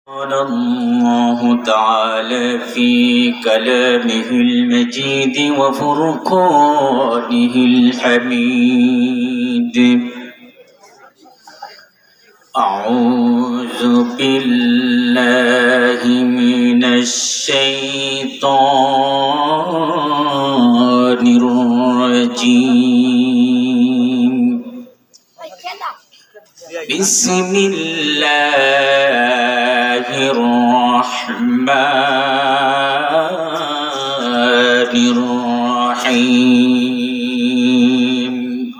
قال الله تعالى في كلامه المجيد وفرقانه الحميد أعوذ بالله من الشيطان الرجيم بسم الله الرحمن الرحيم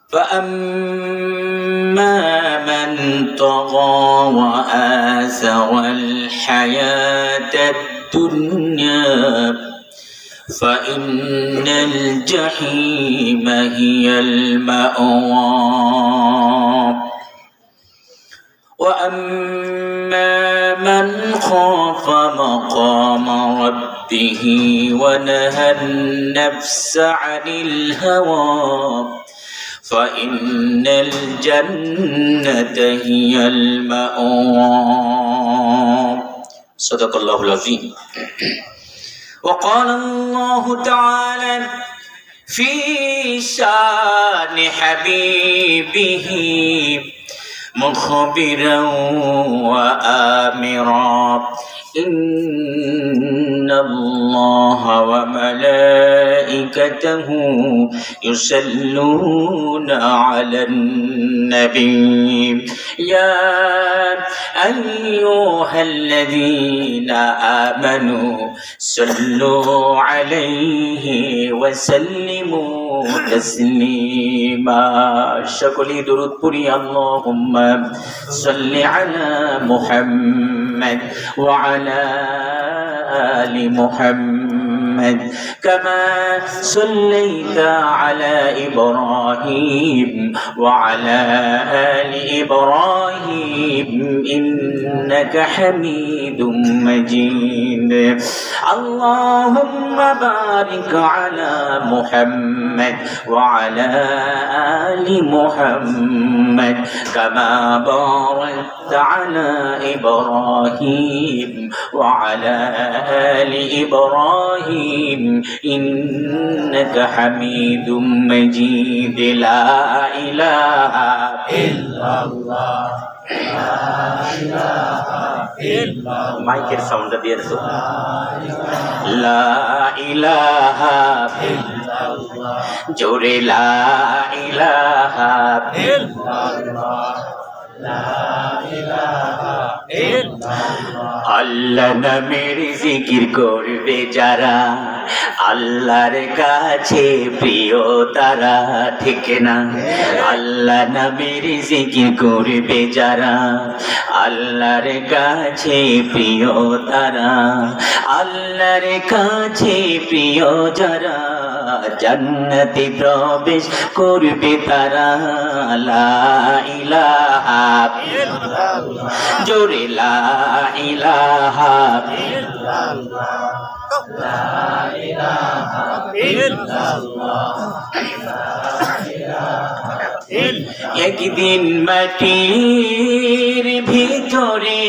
فأما من طغى وآثر الحياة الدنيا فإن الجحيم هي المأوى وأما من خاف مقام ربه ونهى النفس عن الهوى فإن الجنة هي المأوى صدق الله العظيم. وقال الله تعالى في شان حبيبه مخبرا وآمرا إن الله وملائكته يصلون على النبي يا أيها الذين آمنوا صلوا عليه وسلموا تسليما شكلي درود پڑھی اللهم صل على محمد وعلى آل محمد كما صليت على إبراهيم وعلى آل إبراهيم إنك حميد مجيد اللهم بارك على محمد وعلى آل محمد كما باركت على إبراهيم وعلى آل إبراهيم إنك حميد مجيد لا إله إلا الله মাইকের সাউন্ডটা দিয়ে দাও লা ইলাহা ইল্লাল্লাহ জোরে লা ইলাহা ইল্লাল্লাহ আল্লাহ নামের জিকির করবে যারা আল্লাহর কাছে প্রিয় তারা ঠিক না আল্লাহ নামের জিকির করবে যারা আল্লাহর কাছে প্রিয় তারা আল্লাহর কাছে প্রিয় যারা জান্নাতে প্রবেশ করবে তারা লা ইলাহা ইল্লাল্লাহ জোরে লা ইলাহা ইল্লাল্লাহ লা ইলাহা ইল্লাল্লাহ একদিন মাটির ভিতরে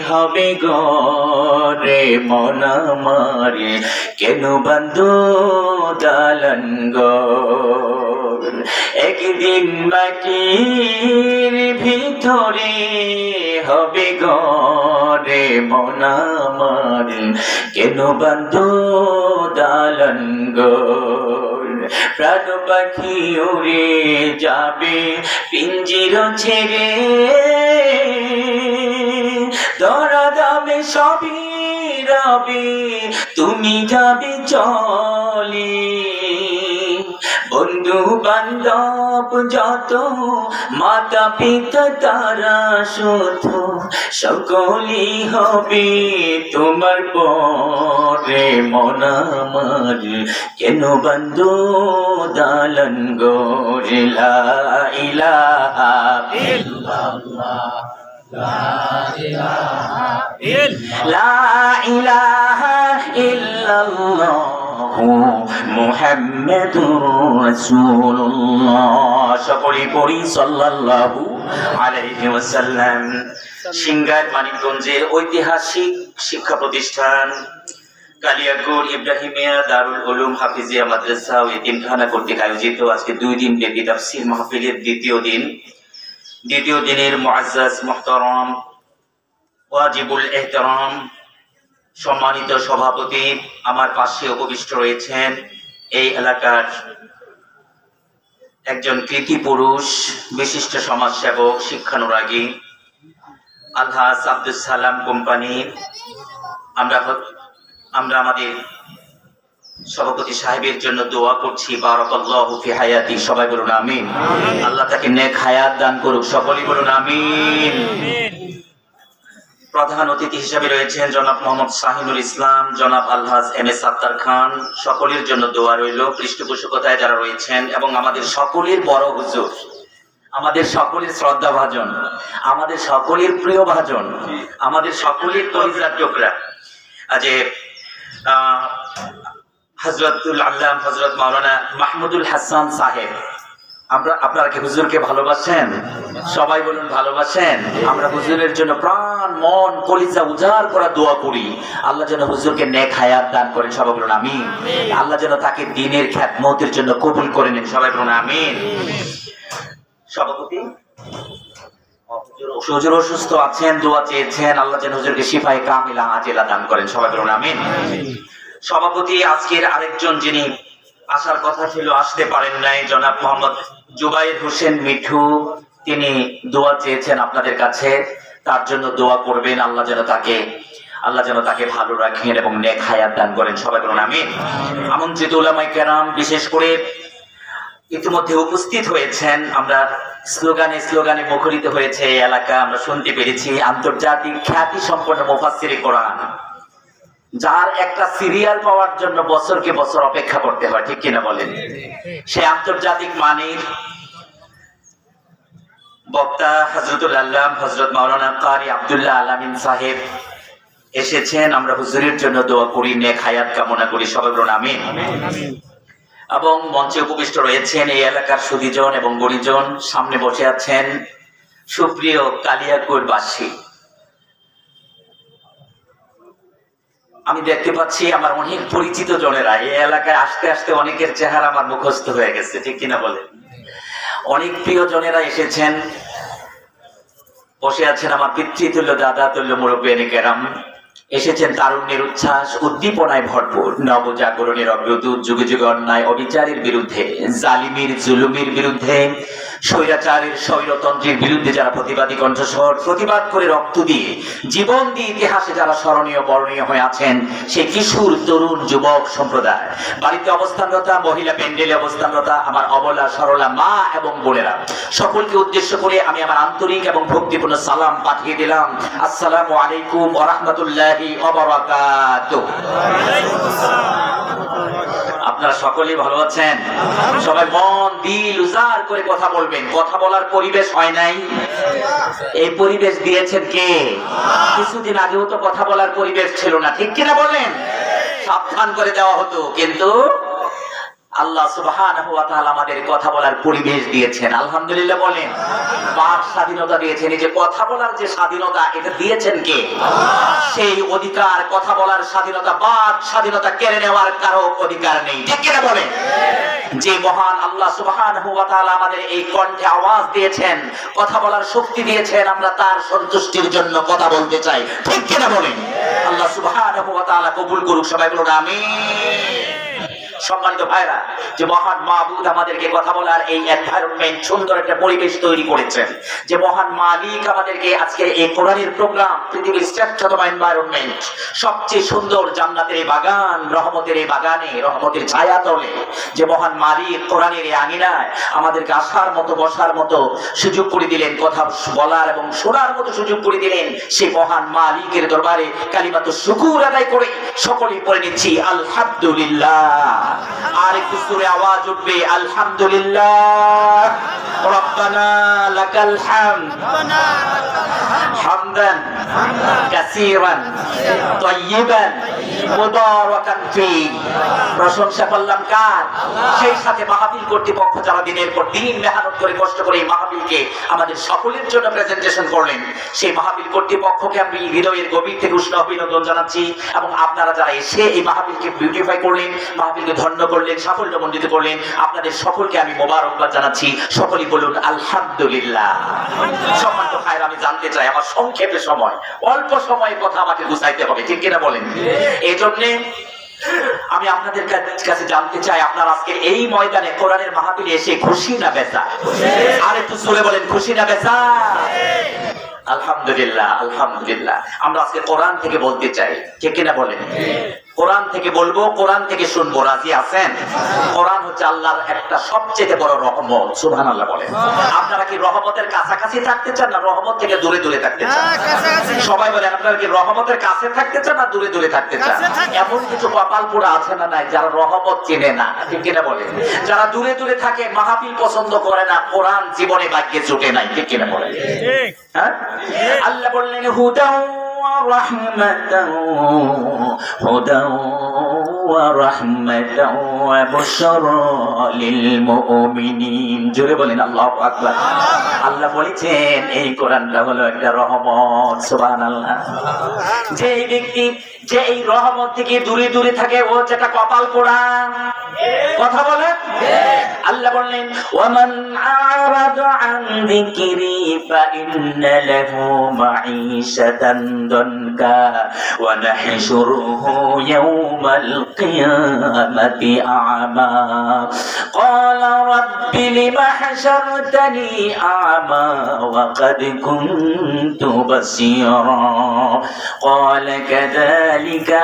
হবে ঘরে মন আমার কেন বাঁধো দালান ঘর একদিন মাটির ভিতরে হবে ঘরে মন আমার কেন বাঁধো দালান ঘর প্রাণ পাখি উড়ে যাবে পিঞ্জির ছেড়ে ধরা দামে সবই রবে তুমি যাবে চলে বন্ধু বান্ধব যত মাতা পিতা তারা শুধু সকলেই হবে তোমার পরে মন আমার কেন বন্ধু দালান গরে লা ইলাহা ইল্লাল্লাহ লা ইলাহা ইল্লাল্লাহ মুহাম্মাদুর রাসূলুল্লাহ। সকলে পড়ি সাল্লাল্লাহু আলাইহি ওয়াসাল্লাম। সিংগার মানিকগঞ্জের ঐতিহাসিক শিক্ষা প্রতিষ্ঠান কালিয়াকৈর ইব্রাহিমিয়া দারুল উলুম হাফিজিয়া মাদ্রাসা ও এতিমখানা কর্তৃক আয়োজিত আজকে 2 দিন ব্যাপী তাফসীর মাহফিলের দ্বিতীয় দিনের মুআজ্জাজ মুহতারাম ওয়াজিবুল ইহতিরাম সম্মানিত সভাপতি আমার পাশে উপবিষ্ট রয়েছেন এই এলাকার একজন কৃতি পুরুষ, বিশিষ্ট সমাজসেবক, শিক্ষানুরাগী আলহাজ আব্দুল সালাম কোম্পানি। আমরা আমাদের সভাপতি সাহেবের জন্য দোয়া করছি, বারাকাল্লাহু ফি হায়াতি। সবাই বলুন আমিন। আল্লাহ তাকে নেক হায়াত দান করুক, সকলেই বলুন আমিন। প্রধান অতিথি হিসেবে রয়েছেন জনাব মোহাম্মদ শাহিনুল ইসলাম, জনাব আলহাজ এম.এ. সাত্তার খান। সকলের জন্য দোয়া রইল। পৃষ্ঠপোষকতায় যারা রয়েছেন এবং আমাদের সকলের বড় হুজুর, আমাদের সকলের শ্রদ্ধা ভাজন, আমাদের সকলের প্রিয় ভাজন, আমাদের সকলের কলিজার টুকরা হযরতুল আল্লাম হযরত মাওলানা মাহমুদুল হাসান সাহেব। আপনারা কি হুজুরকে ভালোবাসেন? সবাই বলুন ভালোবাসেন। আমরা হুজুরের জন্য প্রাণ মন কলিজা উজাড় করা দোয়া করি, আল্লাহ যেন হুজুরকে নেক হায়াত দান করেন। সবাই বলুন আমিন। আল্লাহ যেন তাকে দ্বীনের খিদমতের জন্য কবুল করে নেন। সবাই বলুন আমিন। সভাপতি হুজুর অসুস্থ আছেন, দোয়া চেয়েছেন, আল্লাহ যেন হুজুরকে শিফায়ে কামিলা আজেলা দান করেন। সবাই বলুন আমিন। সভাপতি আজকের আরেকজন যিনি আসার কথা ছিল, আসতে পারেন নাই, জনাব মোহাম্মদ জুবাইর হোসেন মিঠু। তিনি দোয়া চেয়েছেন আপনাদের কাছে, তার জন্য দোয়া করবেন, আল্লাহ যেন তাকে ভালো রাখেন এবং নেক হায়াত দান করেন। সবাই বলুন আমিন। আমন্ত্রিত উলামায়ে কেরাম বিশেষ করে ইতিমধ্যে উপস্থিত হয়েছেন। আমরা স্লোগানে মুখরিত হয়েছে এই এলাকা, আমরা শুনতে পেরেছি। আন্তর্জাতিক খ্যাতি সম্পন্ন মুফাসসিরে কোরআন, যার একটা সিরিয়াল পাওয়ার জন্য বছরকে বছর অপেক্ষা করতে হয়, ঠিক কিনা বলেন? সে আন্তর্জাতিক মানের বক্তা হযরতুল আল্লাম হযরত মাওলানা কারি আব্দুল্লাহ আলামিন সাহেব এসেছেন। আমরা হুজুরের জন্য দোয়া করি, নেক হায়াত কামনা করি। সবাই বলুন আমিন। এবং মঞ্চে উপবিষ্ট রয়েছেন এই এলাকার সুধীজন এবং গরিজন। সামনে বসে আছেন সুপ্রিয় কালিয়াকৈরবাসী। আমি দেখতে পাচ্ছি আমার অনেক পরিচিত জনেরা এই এলাকায় আসতে আসতে অনেকের চেহারা আমার মুখস্থ হয়ে গেছে, ঠিক কিনা বলেন? অনেক প্রিয় জনেরা এসেছেন, বসে আছেন আমার পিতৃতুল্য দাদা তুল্য মুরব্বিয়ানে কেরাম। এসেছেন তারুণ্যের উচ্ছ্বাস, উদ্দীপনায় ভরপুর, নবজাগরণের অগ্রদূত, যুগে যুগে অন্যায় অবিচারের বিরুদ্ধে, জালিমের জুলুমের বিরুদ্ধে, স্বৈরাচারের স্বৈরতন্ত্রের বিরুদ্ধে যারা প্রতিবাদী কণ্ঠস্বর, প্রতিবাদ করে রক্ত দিয়ে, জীবন দিয়ে ইতিহাসে যারা স্মরণীয় বর্ণীয় হয়ে আছেন, সেই কিশোর, তরুণ, যুবক সম্প্রদায়, বাড়িতে অবস্থানরতা, মহিলা প্যান্ডেলে অবস্থানরতা, আমার অবলা সরলা মা এবং বোনেরা, সকলকে উদ্দেশ্য করে আমি আমার আন্তরিক এবং ভক্তিপূর্ণ সালাম পাঠিয়ে দিলাম। আসসালামু আলাইকুম ওয়া রাহমাতুল্লাহি ওয়া বারাকাতুহু। আপনারা সকলেই ভালো আছেন? সবাই মন দিল উজাড় করে কথা বলবেন। কথা বলার পরিবেশ হয় নাই, এই পরিবেশ দিয়েছেন কে? কিছুদিন আগেও তো কথা বলার পরিবেশ ছিল না, ঠিক কিনা বলেন? সাবধান করে দেওয়া হতো, কিন্তু আল্লাহ সুবহানাহু ওয়া তাআলা আমাদের কথা বলার পরিবেশ দিয়েছেন। আলহামদুলিল্লাহ বলেন। বাক স্বাধীনতা দিয়েছেন। এই যে কথা বলার যে স্বাধীনতা, এটা দিয়েছেন কে? সেই অধিকার, কথা বলার স্বাধীনতা, বাক স্বাধীনতা কেড়ে নেওয়ার কারো অধিকার নেই, ঠিক কিনা বলেন? যে মহান আল্লাহ সুবহানাহু ওয়া তাআলা আমাদের এই কণ্ঠে আওয়াজ দিয়েছেন, কথা বলার শক্তি দিয়েছেন, আমরা তার সন্তুষ্টির জন্য কথা বলতে চাই, ঠিক কিনা বলেন? আল্লাহ সুবহানাহু ওয়া তাআলা কবুল করুক। সবাই বলুন আমিন। সম্মানিত ভাইরা, যে মহান মাবুদ আমাদেরকে কথা বলার এই এনভায়রনমেন্ট, সুন্দর একটা পরিবেশ তৈরি করেছেন, যে মহান মালিক আমাদেরকে আজকে এই কোরআনের প্রোগ্রাম, পৃথিবীর শ্রেষ্ঠতম এনভায়রনমেন্ট, সবচেয়ে সুন্দর জান্নাতের এই বাগান, রহমতের এই বাগানে, রহমতের ছায়াতলে, যে মহান মালিক কোরআনের এই আঙিনায় আমাদেরকে আসার মতো, বসার মতো সুযোগ করে দিলেন, কথা বলার এবং শোনার মতো সুযোগ করে দিলেন, সেই মহান মালিকের দরবারে কালিমাতু শুকর আদায় করে সকলেই পড়ে নিচ্ছি আলহামদুলিল্লাহ। আর একটু সুরে আওয়াজ উঠবে, আলহামদুলিল্লাহ। রব্বানা লাকাল হামদ। হামদান কাসীরান তাইয়িবান মুবারাকান ফি। প্রশংসা করলাম কার? সেই সাথে মাহফিল কর্তৃপক্ষ যারা দিনের পর দিন মেহনত করে কষ্ট করে এই মাহফিলকে আমাদের সকলের জন্য প্রেজেন্টেশন করলেন, সেই মাহফিল কর্তৃপক্ষকে আমি হৃদয়ের গভীর থেকে উষ্ণ অভিনন্দন জানাচ্ছি। এবং আপনারা যারা এসে এই মাহফিলকে বিউটিফাই করলেন, মাহফিলকে ধন্য করলেন, সাফল্যমণ্ডিত করলেন, আপনাদের সকলকে আমি মোবারকবাদ জানাচ্ছি। সকলেই বলুন আলহামদুলিল্লাহ। সম্মানিত ভাইরা, আমি জানতে চাই, আমার সংক্ষেপে সময়, অল্প সময়ে কথা আমাকে গুছাইতে হবে, ঠিক কিনা বলেন? এই জন্যে আমি আপনাদের কাছে জানতে চাই, আপনারা আজকে এই ময়দানে কোরআনের মাহফিলে এসে খুশি না বেজা? আর একটু জোরে বলেন, খুশি না বেজা? আলহামদুলিল্লাহ, আলহামদুলিল্লাহ। আমরা আজকে কোরআন থেকে বলতে চাই, ঠিক কিনা বলেন? কোরআন থেকে বলবো, কোরআন থেকে শুনবো। রাজি আছেন? কোরআন হচ্ছে আল্লাহর একটা সবচেয়ে বড় রহমত। সুবহানাল্লাহ বলেন। আপনারা কি রহমতের কাছাকাছি থাকতে চান না রহমত থেকে দূরে দূরে থাকতে চান? সবাই বলেন, আপনারা কি রহমতের কাছে থাকতে চান না দূরে দূরে থাকতে চান? এমন কিছু কপাল পোড়া আছে না নাই যারা রহমত চেনে না, ঠিক কিনা বলেন? যারা দূরে দূরে থাকে, মাহফিল পছন্দ করে না, কোরআন জীবনে ভাগ্যে জুটে নাই, ঠিক কিনা বলেন? হ্যাঁ, আল্লাহ বললেন হুদাও রাহমাতাও হুদাও ওয়া রাহমাতাও ওয়া বুশরা লিল মুমিনিন। জোরে বলেন আল্লাহু আকবার। আল্লাহ বলেছেন এই কোরআনটা হলো একটা রহমত। সুবহানাল্লাহ। যে ব্যক্তি যে এই রহমত থেকে দূরে দূরে থাকে, ও যেটা কপাল পোড়া। কথা বলেন। আল্লাহ বললেন ওয়ামান আরাদা আন যিকরি ফাইন্না লাহু মাঈশাতান দানকা ওয়া নাহশুরুহু ইয়াওমাল কিয়ামাতি আ'মা ক্বালা রাব্বি লিমা হাশারতানি আ'মা ওয়া ক্বাদ কুনতু বাসীরা ক্বালা কাযালিকা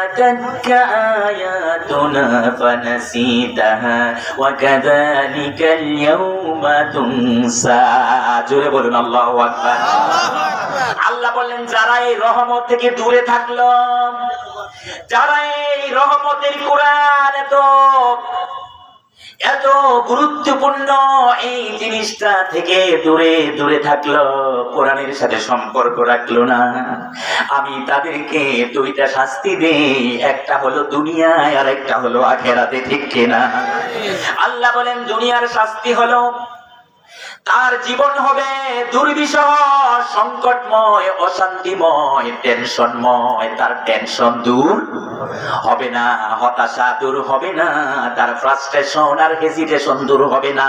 আতাতকা আয়াতুনা ফানাসিতাহা ওয়া কাযালিকাল ইয়াওমা তুনসা। জোরে বলুন আল্লাহু আকবার। আল্লাহ বললেন যারা এই রহমত থেকে দূরে থাকলো, যারা এই রহমতের কোরআন এত গুরুত্বপূর্ণ এই জিনিসটা থেকে দূরে দূরে থাকলো, কোরআনের সাথে সম্পর্ক রাখলো না, আমি তাদেরকে দুইটা শাস্তি দেই। একটা হলো দুনিয়ায় আর একটা হলো আখিরাতে, ঠিক কিনা? আল্লাহ বলেন দুনিয়ার শাস্তি হলো তার জীবন হবে দুর্বিষহ, সংকটময়, অশান্তিময়, টেনশনময়। তার টেনশন দূর হবে না, হতাশা দূর হবে না, তার ফ্রাস্ট্রেশন আর হেজিটেশন দূর হবে না,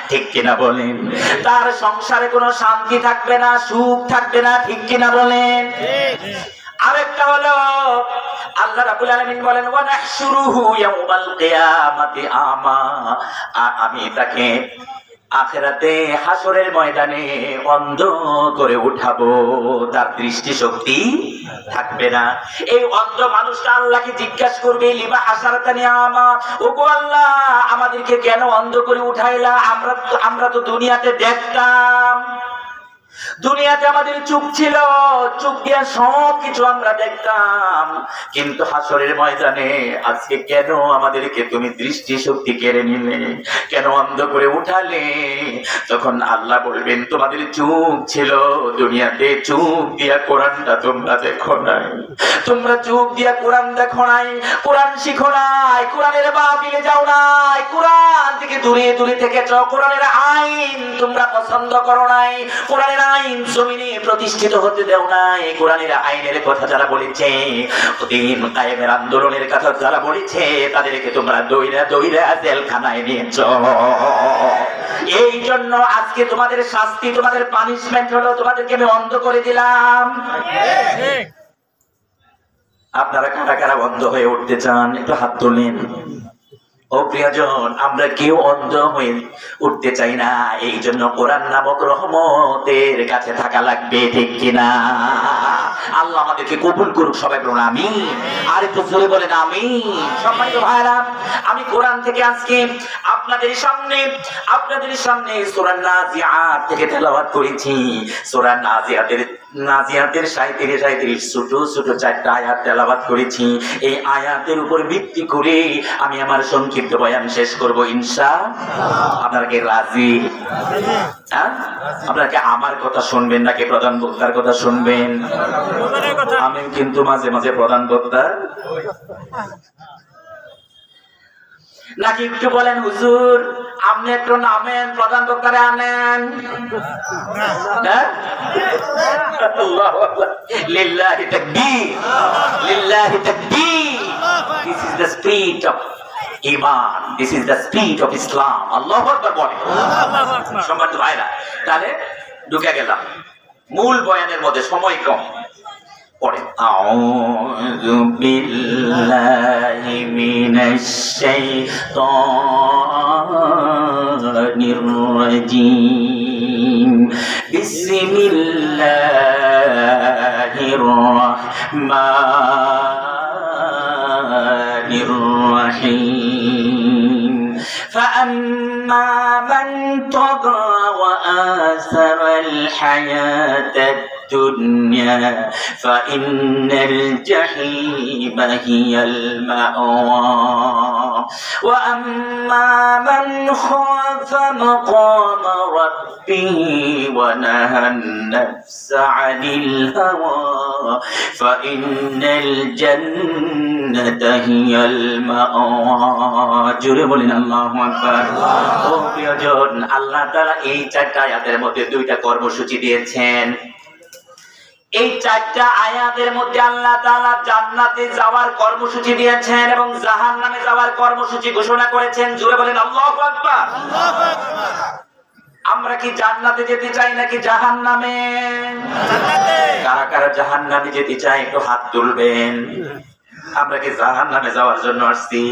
ঠিক কিনা বলেন? তার সংসারে কোনো শান্তি থাকবে না, সুখ থাকবে না, ঠিক কিনা বলেন? আরেকটা হলো আল্লাহ রাব্বুল আলামিন বলেন ওয়া নাহশুরুহু ইয়াওমাল কিয়ামাতি আমা। আমি তাকে আখিরাতে হাসরের ময়দানে অন্ধ করে উঠাবো, তার দৃষ্টি শক্তি থাকবে না। এই অন্ধ মানুষটা আল্লাহকে জিজ্ঞাসা করবে লিমা হাসারাতানি আমা, ওগো আল্লাহ আমাদেরকে কেন অন্ধ করে উঠাইলা? আমরা তো দুনিয়াতে দেখতাম, দুনিয়াতে আমাদের চোখ ছিল, চোখ দিয়ে সব কিছু আমরা দেখতাম, কিন্তু হাসরের ময়দানে আজকে কেন আমাদেরকে তুমি দৃষ্টি শক্তি কেড়ে নিলে, কেন অন্ধ করে উঠালে? তখন আল্লাহ বলবেন তোমাদের চোখ ছিল দুনিয়াতে, চোখ দিয়া কোরআনটা তোমরা দেখো নাই, তোমরা চোখ দিয়া কোরআন দেখো নাই, কোরআন শিখো নাই, কোরআনের মাহফিলে যাও নাই, কোরআন থেকে দূরে দূরে থেকেছো, কোরআনের আইন তোমরা পছন্দ করো নাই, কোরআনের আইন জমিনে প্রতিষ্ঠিত হতে দেও নাই। কোরআনের আইনের কথা যারা বলেছে, দিন কায়েমের আন্দোলনের কথা যারা বলেছে, তাদেরকে তোমরা দইরা দইরা জেলখানায় নিয়েছো। এই জন্য আজকে তোমাদের শাস্তি, তোমাদের পানিশমেন্ট হলো তোমাদেরকে আমি অন্ধ করে দিলাম। আপনারা কারা কারা অন্ধ হয়ে উঠতে চান একটু হাত তোলেন। ও প্রিয়জন, আমরা কেউ অন্ধ হয়ে উঠতে চাই না, এই জন্য কোরআন নামক রহমতের কাছে থাকা লাগবে, ঠিক কিনা? আল্লাহ আমাদেরকে কবুল করুক, সবাই বলুন আমিন। আর একটু জোরে বলেন আমিন। সম্মানিত ভাইরা, আমি কোরআন থেকে আজকে আপনাদের সামনে সূরা নাজিআত থেকে তেলাওয়াত করেছি। সূরা নাজিআতের নাজিয়াতের 37 ছোট ছোট 4টা আয়াত তেলাওয়াত করেছি। এই আয়াতের উপর ভিত্তি করে আমি আমার সংক্ষিপ্ত বয়ান শেষ করব ইনশাআল্লাহ। আপনারা কি রাজি? হ্যাঁ, আপনারা কি আমার কথা শুনবেন নাকি প্রধান বক্তার কথা শুনবেন? আমি কিন্তু মাঝে মাঝে প্রধান বক্তা, নাকি একটু বলেন হুজুর আপনি একটু নামেন, প্রধান বক্তারে আনেন। লিল্লাহি তাকবীর, লিল্লাহি তাকবীর। This is the spirit of Iman, this is the spirit of Islam. আল্লাহু আকবার বলেন। সম্মানিত ভাইরা, তাহলে ঢুকে গেলাম মূল বয়ানের মধ্যে, সময় কম। পড়েন আউযু বিল্লাহি মিনাশ শাইতানির রাজীম। বিসমিল্লাহির রাহমানির রাহিম। فأما من طغى وآثر الحياة الدنيا فإن الجحيم هي المأوى وأما من خاف مقام ربه ونهى النفس عن الهوى فإن الجنة هي المأوى জোরে বলেন আল্লাহু আকবার। ও প্রিয়জন, আল্লাহ তাআলা এই 4টা আয়াতের মধ্যে 2টা কর্মসূচি দিয়েছেন। এই 4টা আয়াতের মধ্যে আল্লাহ তাআলা জান্নাতে যাওয়ার কর্মসূচি দিয়েছেন এবং জাহান্নামে যাওয়ার কর্মসূচি ঘোষণা করেছেন। জোরে বলেন আল্লাহু আকবার। আল্লাহু আকবার। আমরা কি জান্নাতে যেতে চাই নাকি জাহান্নামে? জান্নাতে। কারা কারা জাহান্নামে যেতে চায় একটু হাত তুলবেন। আমরা কি জাহান্নামে যাওয়ার জন্য আসছি?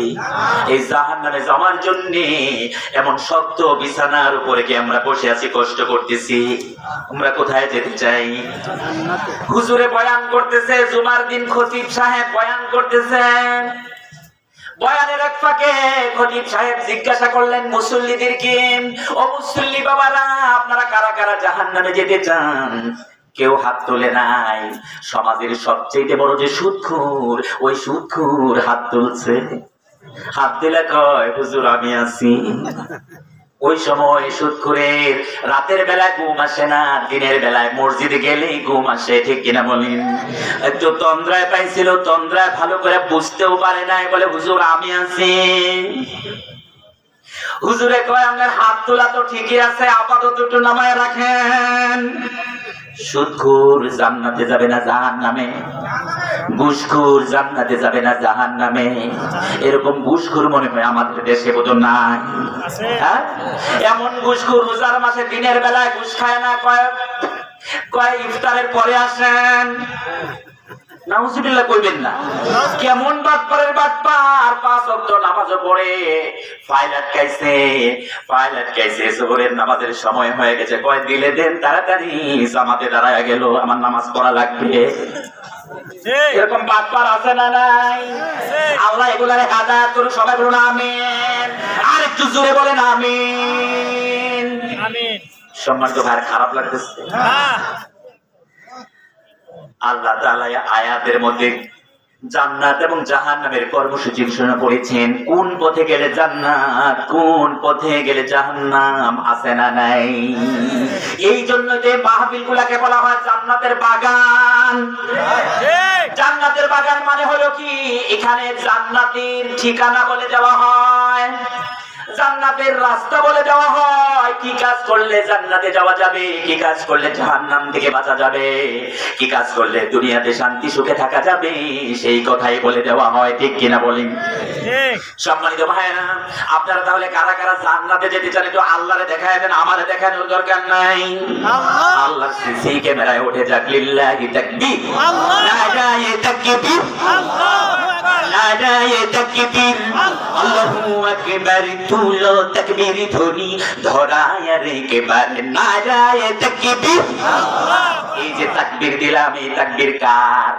এই জাহান্নামে যাওয়ার জন্য এমন শক্ত বিছানার উপরে কি আমরা বসে আছি, কষ্ট করতেছি? আমরা কোথায় যেতে চাই? হুজুরে বয়ান করতেছে, জুমার দিন খতিব সাহেব বয়ান করতেছেন। বয়ানের এক ফাঁকে খতিব সাহেব জিজ্ঞাসা করলেন মুসল্লিদেরকে, ও মুসল্লি বাবারা, আপনারা কারা কারা জাহান্নামে যেতে চান? কেউ হাত তোলে নাই। সমাজের সবচেয়ে বড় যে সুদখোর, ওই সুদখোর হাত তুলছে। হাত দিলে কয় হুজুর আমি আছি। ওই সময় সুদখোরের রাতের বেলায় ঘুম আসে না, দিনের বেলায় মসজিদে গেলেই ঘুম আসে, ঠিক কিনা বলেন? একটু তন্দ্রায় পাইছিল, তন্দ্রায় ভালো করে বুঝতেও পারে নাই, বলে হুজুর আমি আছি। হুজুরে কয় আপনার হাত তোলা তো ঠিকই আছে, আপাতত একটু নামায় রাখেন। সুদখোর জান্নাতে যাবে না জাহান্নামে? ঘুষখোর জান্নাতে যাবে না জাহান্নামে? এরকম ঘুষখোর মনে হয় আমাদের দেশে বোধ নাই। হ্যাঁ, এমন ঘুষখোর রোজার মাসে দিনের বেলায় ঘুষ খায় না, কয় ইফতারের পরে আসেন। নাউজুবিল্লাহ কইবেন না। কেমন বাটপারের বাটপার, 5 ওয়াক্ত নামাজও পড়ে, ফাইল আটকাইছে, যোহরের নামাজের সময় হয়ে গেছে, কয় দিলে দেন তাড়াতাড়ি, জামাতে দাঁড়ায় গেল, আমার নামাজ পড়া লাগবে। এরকম বাটপার আছে না নাই? আল্লাহ এগুলারে হেদায়েত করুন। সবাই বলুন আমিন। আর একটু জোরে বলেন আমিন। আমিন। সম্মানিত ভাই, খারাপ লাগতেছে? আল্লাহ তাআলা আয়াতের মধ্যে জান্নাত এবং জাহান্নামের কর্মসূচি ঘোষণা করেছেন। কোন পথে গেলে জান্নাত, কোন পথে গেলে জাহান্নাম, আছে না নাই? এই জন্য যে মাহফিলগুলোকে বলা হয় জান্নাতের বাগান। জান্নাতের বাগান মানে হলো কি, এখানে জান্নাতের ঠিকানা বলে দেওয়া হয়, জান্নাতের রাস্তা বলে দেওয়া হয়। কি কাজ করলে জান্নাতে যাওয়া যাবে, কি কাজ করলে জাহান্নাম থেকে বাঁচা যাবে, কি কাজ করলে দুনিয়াতে শান্তি সুখে থাকা যাবে, সেই কথাই বলে দেওয়া হয়, ঠিক কিনা বলেন? সম্মানিত ভাইরা, আপনারা তাহলে কারা কারা জান্নাতে যেতে চান একটু আল্লাহরে দেখায় দেন, আমারে দেখানোর দরকার নাই। আল্লাহর সিসি ক্যামেরায় উঠে যাক। লিল্লাহি তাকবীর, নারায়ে তাকবীর, নারায়ে তাকবীর, আল্লাহু আকবার। তুলো তাকবীর ধ্বনি ধরায় রে একেবারে, নারায়ে তাকবীর। এই যে তাকবীর দিলাম, এই তাকবীর কার?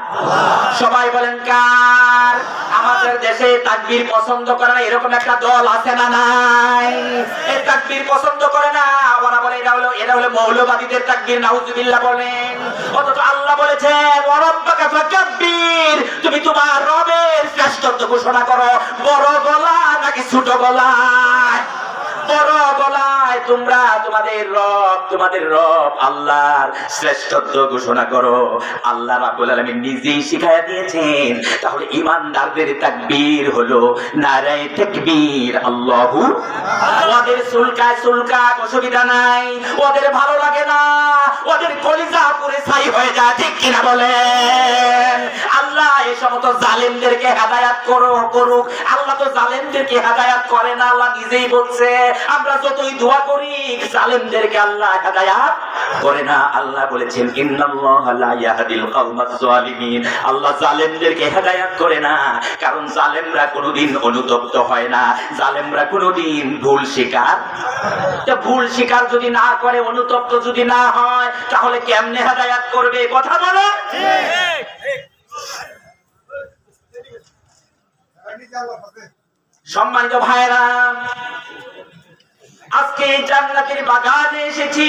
সবাই বলেন কার? আমাদের দেশে তাকবীর পছন্দ করে না এরকম একটা দল আছে না নাই? এই তাকবীর পছন্দ করে না, ওরা বলে এটা হলো মৌলবাদীদের তাকবীর, নাউজুবিল্লাহ বলেন। অথচ আল্লাহ বলেছেন ওয়া রাব্বাকা ফাকাব্বির, তুমি তোমার রবের শ্রেষ্ঠত্ব ঘোষণা করো। বড় গলা নাকি ছোট গলায়? বড় গলায় তোমরা তোমাদের রব আল্লাহর শ্রেষ্ঠত্ব ঘোষণা করো। আল্লাহ রাব্বুল আলামিন নিজেই শিখায়া দিয়েছেন। তাহলে ঈমানদারদের তাকবীর হলো নারায়ে তাকবীর, আল্লাহু। ওদের সুলকায় অসুবিধা নাই, ওদের ভালো লাগে না, ওদের কলিজা পুরে ছাই হয়ে যায়, ঠিক কিনা বলেন? আল্লাহ এই সমস্ত জালেমদেরকে হেদায়েত করুক। আল্লাহ তো জালেমদেরকে হেদায়েত করে না, আল্লাহ নিজেই বলছে আমরা যতই দোয়া করি জালেমদেরকে আল্লাহ হেদায়েত করে না। আল্লাহ বলেছেন ইন্নাল্লাহা লা ইয়াহদিল কওমাজ জালিমিন, আল্লাহ জালেমদেরকে হেদায়েত করে না, কারণ জালেমরা কোনোদিন অনুতপ্ত হয় না, জালেমরা কোনোদিন ভুল স্বীকার। তো ভুল স্বীকার যদি না করে, অনুতপ্ত যদি না হয়, তাহলে কেমনে হেদায়েত করবে? কথা বলো। সম্মানিত ভাইরা, আজকে জান্নাতের বাগানে এসেছি,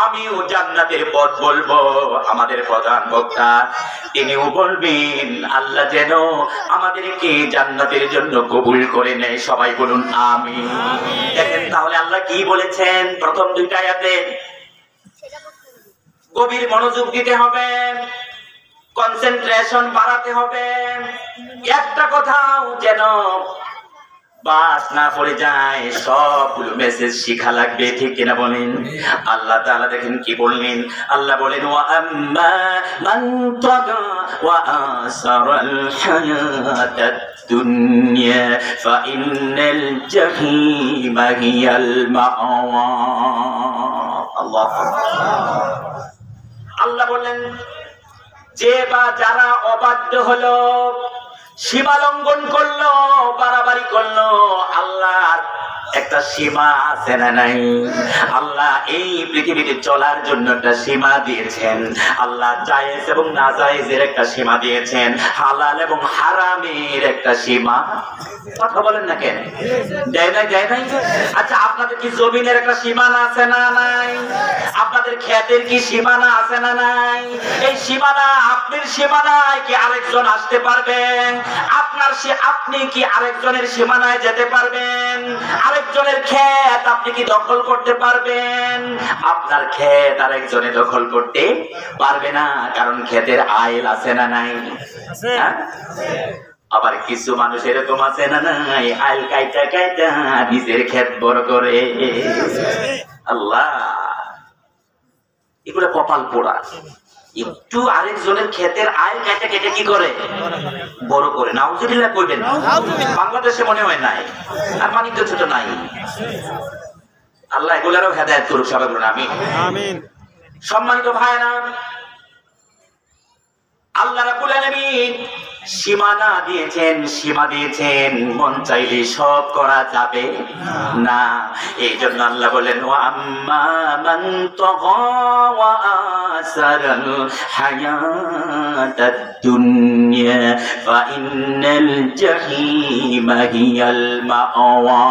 আমিও জান্নাতের পথ বলবো। আমাদের প্রধান বক্তা তিনিও বলবেন, আল্লাহ যেন আমাদেরকে জান্নাতের জন্য কবুল করে নেয়। সবাই বলুন আমিন। দেখেন তাহলে আল্লাহ কি বলেছেন প্রথম দুইটা আয়াতে। গভীর মনোযোগ দিতে হবে, কনসেন্ট্রেশন বাড়াতে হবে, একটা কথাও যেন বাস না পড়ে যায়, সবগুলো মেসেজ শিখা লাগবে, ঠিক কিনা বলেন? আল্লাহ তাআলা দেখেন কি বললেন। আল্লাহ বলেন ওয়া আম্মা মান তাগা ওয়া আসারাল হায়াতাদ দুনিয়া ফা ইন্নাল জাহিমা হিয়াল মাওয়া। আল্লাহ বলেন যে বা যারা অবাধ্য হলো, সীমা লঙ্ঘন করলো, বাড়াবাড়ি করলো, আল্লাহর একটা সীমা আছে না নাই? আল্লাহ এই পৃথিবীতে চলার জন্য একটা সীমা দিয়েছেন। আল্লাহ জায়েজ এবং না জায়েজের একটা সীমা দিয়েছেন, হালাল এবং হারামের একটা সীমা। কথা বলেন না কেন? দেয় নাই? আচ্ছা, আপনাদের কি জমিনের একটা সীমানা আছে না নাই? আপনাদের ক্ষেতের কি সীমানা আছে না নাই? এই সীমানা, আপনার সীমানায় কি আরেকজন আসতে পারবেন? আপনি কি আরেকজনের সীমানায় যেতে পারবেন? আরেকজনের ক্ষেত আপনি কি দখল করতে পারবেন? আপনার ক্ষেত আরেকজনে দখল করতে পারবে না, কারণ ক্ষেতের আইল আছে না নাই? আবার কিছু মানুষ এরকম আছে না নাই, আইল কাইটা নিজের ক্ষেত বড় করে। আল্লাহ, এগুলো কপাল পোড়া। একটু আরেকজনের ক্ষেতের আইল কেটে কি করে? বড় করে। নাউজুবিল্লাহ কইবেন। বাংলাদেশে মনে হয় নাই, আর মানিক ছোট নাই। আল্লাহ এগুলারও হেদায়েত করুক, সবাই বলুন আমিন। সম্মানিত ভাইরা, আল্লাহ রাব্বুল আলামিন সীমানা দিয়েছেন, সীমা দিয়েছেন, মন চাইলে সব করা যাবে না। এই জন্য আল্লাহ বলেন ওয়া আম্মা মান তাগা ওয়া আসারাল হায়াতাদ দুনিয়া ফা ইন্নাল জাহিমা হিয়াল মাওয়া।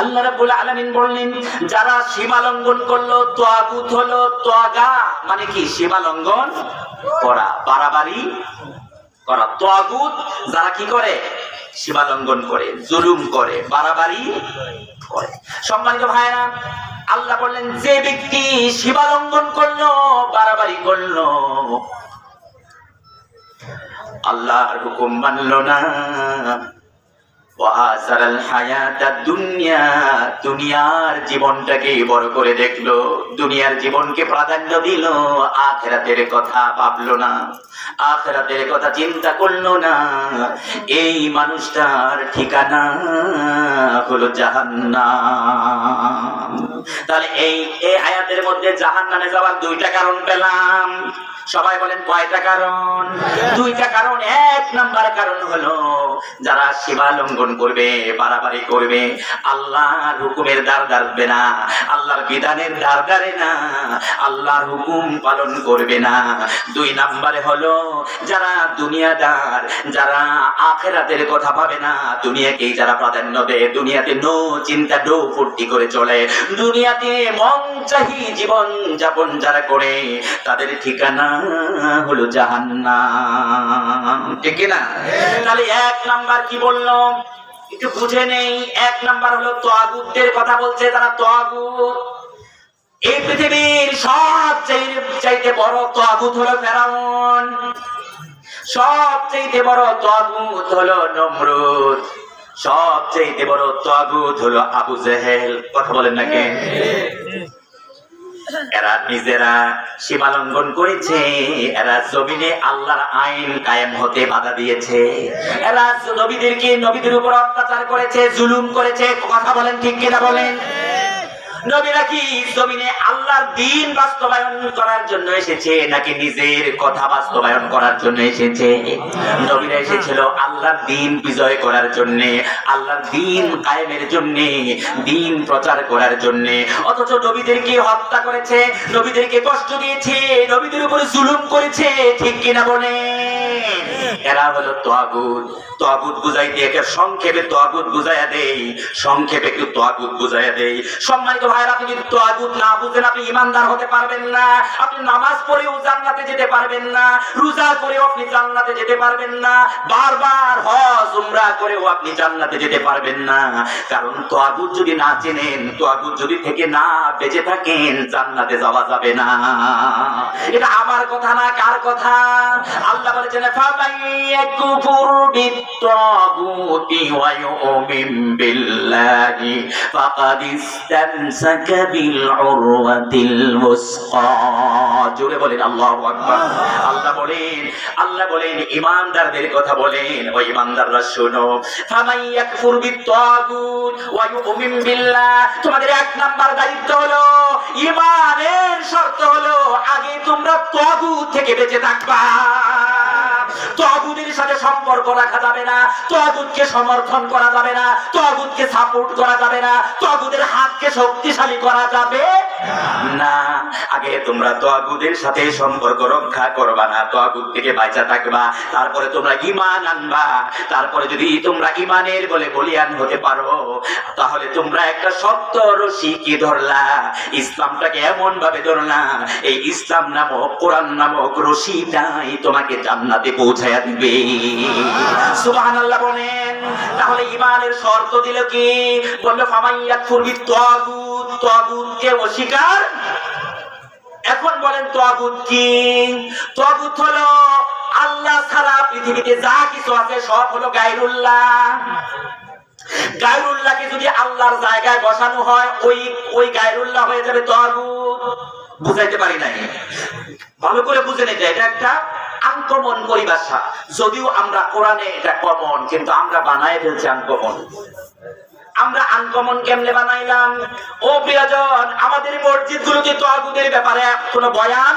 আল্লাহ রাব্বুল আলামিন বললেন যারা সীমা লঙ্ঘন করলো, তাগুত হলো। তাগা মানে কি? সীমা লঙ্ঘন করা, বাড়াবাড়ি করা। তাগুত যারা কি করে? সীমা লঙ্ঘন করে, জুলুম করে, বাড়াবাড়ি করে। সম্মানিত ভাইরা, আল্লাহ বললেন যে ব্যক্তি সীমা লঙ্ঘন করলো, বাড়াবাড়ি করলো, আল্লাহর হুকুম মানলো না, দুনিয়ার জীবনটাকে বড় করে দেখলো, দুনিয়ার জীবনকে প্রাধান্য দিল, আখিরাতের কথা ভাবলো না, আখিরাতের কথা চিন্তা করলো না, এই মানুষটার ঠিকানা হলো জাহান্নাম। তাহলে এই আয়াতের মধ্যে জাহান্নামে যাওয়ার দুইটা কারণ পেলাম। সবাই বলেন কয়টা কারণ? দুইটা কারণ। এক নাম্বার কারণ হলো যারা সীমা লঙ্ঘন করবে, বাড়াবাড়ি করবে, আল্লাহর হুকুমের দ্বার দাঁড়বে না, আল্লাহর বিধানের দ্বার দাঁড়ে না, আল্লাহর হুকুম পালন করবে না। দুই নাম্বারে হলো যারা দুনিয়াদার, যারা আখিরাতের কথা ভাবে না, দুনিয়াকেই যারা প্রাধান্য দেয়, দুনিয়াতে নো চিন্তা নো ফুর্তি করে চলে, দুনিয়াতে মন চাহি জীবন যাপন যারা করে, তাদের ঠিকানা হলো জাহান্নাম। ঠিক না? তাহলে এক নাম্বার কি বললো একটু বুঝে নেই। এক নাম্বার হলো তাগুতের কথা বলছে, তারা তাগুত। এই পৃথিবীর সবচাইতে বড় তাগুত হলো ফেরাউন, সবচাইতে বড় তাগুত হলো নমরুদ, সবচাইতে বড় তাগুত হলো আবু জেহেল। কথা বলেন না কে? এরা নিজেরা সীমা লঙ্ঘন করেছে, এরা জমিনে আল্লাহর আইন কায়েম হতে বাধা দিয়েছে, এরা নবীদের উপর অত্যাচার করেছে, জুলুম করেছে। কথা বলেন ঠিক কিনা বলেন? নবীরা কি জমিনে আল্লাহর দ্বীন বাস্তবায়ন করার জন্য এসেছে নাকি নিজের কথা বাস্তবায়ন করার জন্য এসেছে? নবীরা এসেছিল আল্লাহর দ্বীন বিজয় করার জন্য, আল্লাহর দ্বীন কায়েমের জন্য, দ্বীন প্রচার করার জন্য। অথচ নবীদেরকে হত্যা করেছে, নবীদেরকে কষ্ট দিয়েছে, নবীদের উপরে জুলুম করেছে। ঠিক কিনা বলে? এরা হলো তাগুত। তাগুত বুঝাইতে একে সংক্ষেপে তাগুত বুঝাইয়া দেই, সংক্ষেপে একটু তাগুত বুঝাইয়া দেই। সম্মানিত ভাইরা, আপনি যদি তাগুত না বুঝেন আপনি ঈমানদার হতে পারবেন না। আপনি নামাজ পড়েও জান্নাতে যেতে পারবেন না, রোজা করেও আপনি জান্নাতে যেতে পারবেন না, বারবার হজ উমরা করেও আপনি জান্নাতে যেতে পারবেন না। কারণ তাগুত যদি না চেনেন, তাগুত যদি থেকে না বেঁচে থাকেন, জান্নাতে যাওয়া যাবে না। এটা আমার কথা না, কার কথা? আল্লাহ বলেছেন ফামাইয়াকুফুর বিত্তাগুতি ওয়া ইউমিন বিল্লাহি ফাকাদ ইসতামসাকা বিল উরওয়াতিল মুসকা। জোরে বলেন আল্লাহু আকবার। আল্লাহ বলেন ঈমানদারদের কথা বলেন। ও ঈমানদাররা শোনো, ফামাইয়াকুফুর বিত্তাগুত ওয়া ইউমিন বিল্লাহ, তোমাদের এক নাম্বার দায়িত্ব হলো, ঈমানের শর্ত হলো আগে তোমরা তাগুত থেকে বেঁচে থাকবা। তাগুতের সাথে সম্পর্ক রাখা যাবে না, তাগুতকে সমর্থন করা যাবে না, তাগুতকে সাপোর্ট করা যাবে না, তাগুতের হাতকে শক্তিশালী করা যাবে না। আগে তোমরা তাগুতের সাথে সম্পর্ক রক্ষা করবা না, তাগুত থেকে বাঁচা থাকবা, তারপরে তোমরা ঈমান আনবা। তারপরে যদি তোমরা ঈমানের বলে বলিয়ান হতে পারো, তাহলে তোমরা একটা সত্য রশি কি ধরলা, ইসলামটাকে এমন ভাবে ধরলা, এই ইসলাম নামক কোরআন নামক রশিটাই তোমাকে জান্নাতে পৌঁছায়া দিবে। সুবহানাল্লাহ বলেন। তাহলে ঈমানের শর্ত দিল কি? বলল ফামাইয়াকুফুর বিত্তাগুত, তাগুতকে অস্বীকার। এখন বলেন তাগুত কি? তাগুত হলো আল্লাহ ছাড়া পৃথিবীতে যা কিছু আছে সব হলো গায়রুল্লাহ। গায়রুল্লাহকে যদি আল্লাহর জায়গায় বসানো হয়, ওই গায়রুল্লাহ হয়ে যাবে তাগুত। বুঝাইতে পারি নাই? ভালো করে বুঝে নিতে, এটা একটা আনকমন পরিভাষা। যদিও আমরা কোরআনে এটা কমন, কিন্তু আমরা বানায় ফেলছি আনকমন। আমরা আনকমন কেমনে বানাইলাম? ও প্রিয়জন, আমাদের মসজিদগুলোতে তাগুতের ব্যাপারে কোনো বয়ান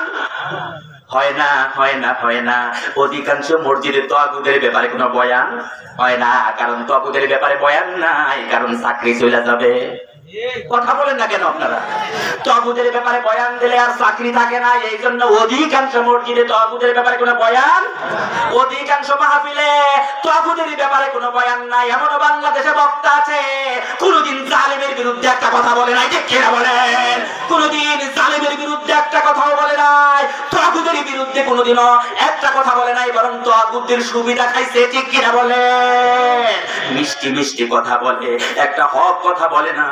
হয় না। অধিকাংশ মসজিদে তাগুতের ব্যাপারে কোনো বয়ান হয় না। কারণ তাগুতের ব্যাপারে বয়ান নাই, কারণ চাকরি চলে যাবে। কথা বলেন না কেন আপনারা? তাগুতের ব্যাপারে বয়ান দিলে আর চাকরি থাকে না, এই জন্য অধিকাংশ মসজিদে তাগুতের ব্যাপারে কোনো বয়ান, অধিকাংশ মাহফিলে তাগুতের ব্যাপারে কোনো বয়ান নাই। এমনও বাংলাদেশে বক্তা আছে কোনদিন জালেমের বিরুদ্ধে একটা কথা বলে নাই। ঠিক কিনা বলেন? কোনদিন জালেমের বিরুদ্ধে একটা কথাও বলে নাই, তাগুতের বিরুদ্ধে কোনদিনও একটা কথা বলে নাই, বরং তাগুতের সুবিধা খাইছে। ঠিক কিনা বলেন? মিষ্টি মিষ্টি কথা বলে, একটা হক কথা বলে না।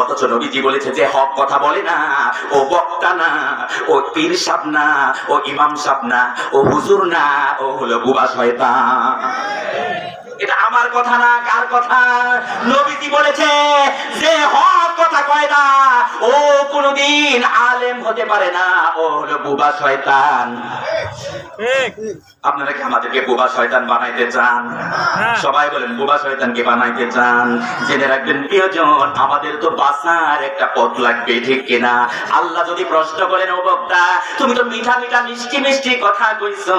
অথচ নবীজি বলেছে যে হক কথা বলে না, ও বক্তা না, ও পীর সাহেব না, ও ইমাম সাহেব না, ও হুজুর না, ও হলো বুবা শয়তান। এটা আমার কথা না, কার কথা? নবীজি বলেছে যে হক কথা কয় না, ও কোনদিন আলেম হতে পারে না, ও হলো বুবা শয়তান। আপনারা কি আমাদেরকে বোবা শয়তান বানাইতে চান? সবাই বলেন বোবা শয়তানকে বানাইতে চান। জেনে রাখবেন প্রিয়জন, আমাদের তো বাঁচার একটা পথ লাগবে, ঠিক কিনা? আল্লাহ যদি প্রশ্ন করেন, ও বক্তা তুমি তো মিঠা মিঠা মিষ্টি মিষ্টি কথা কইছো,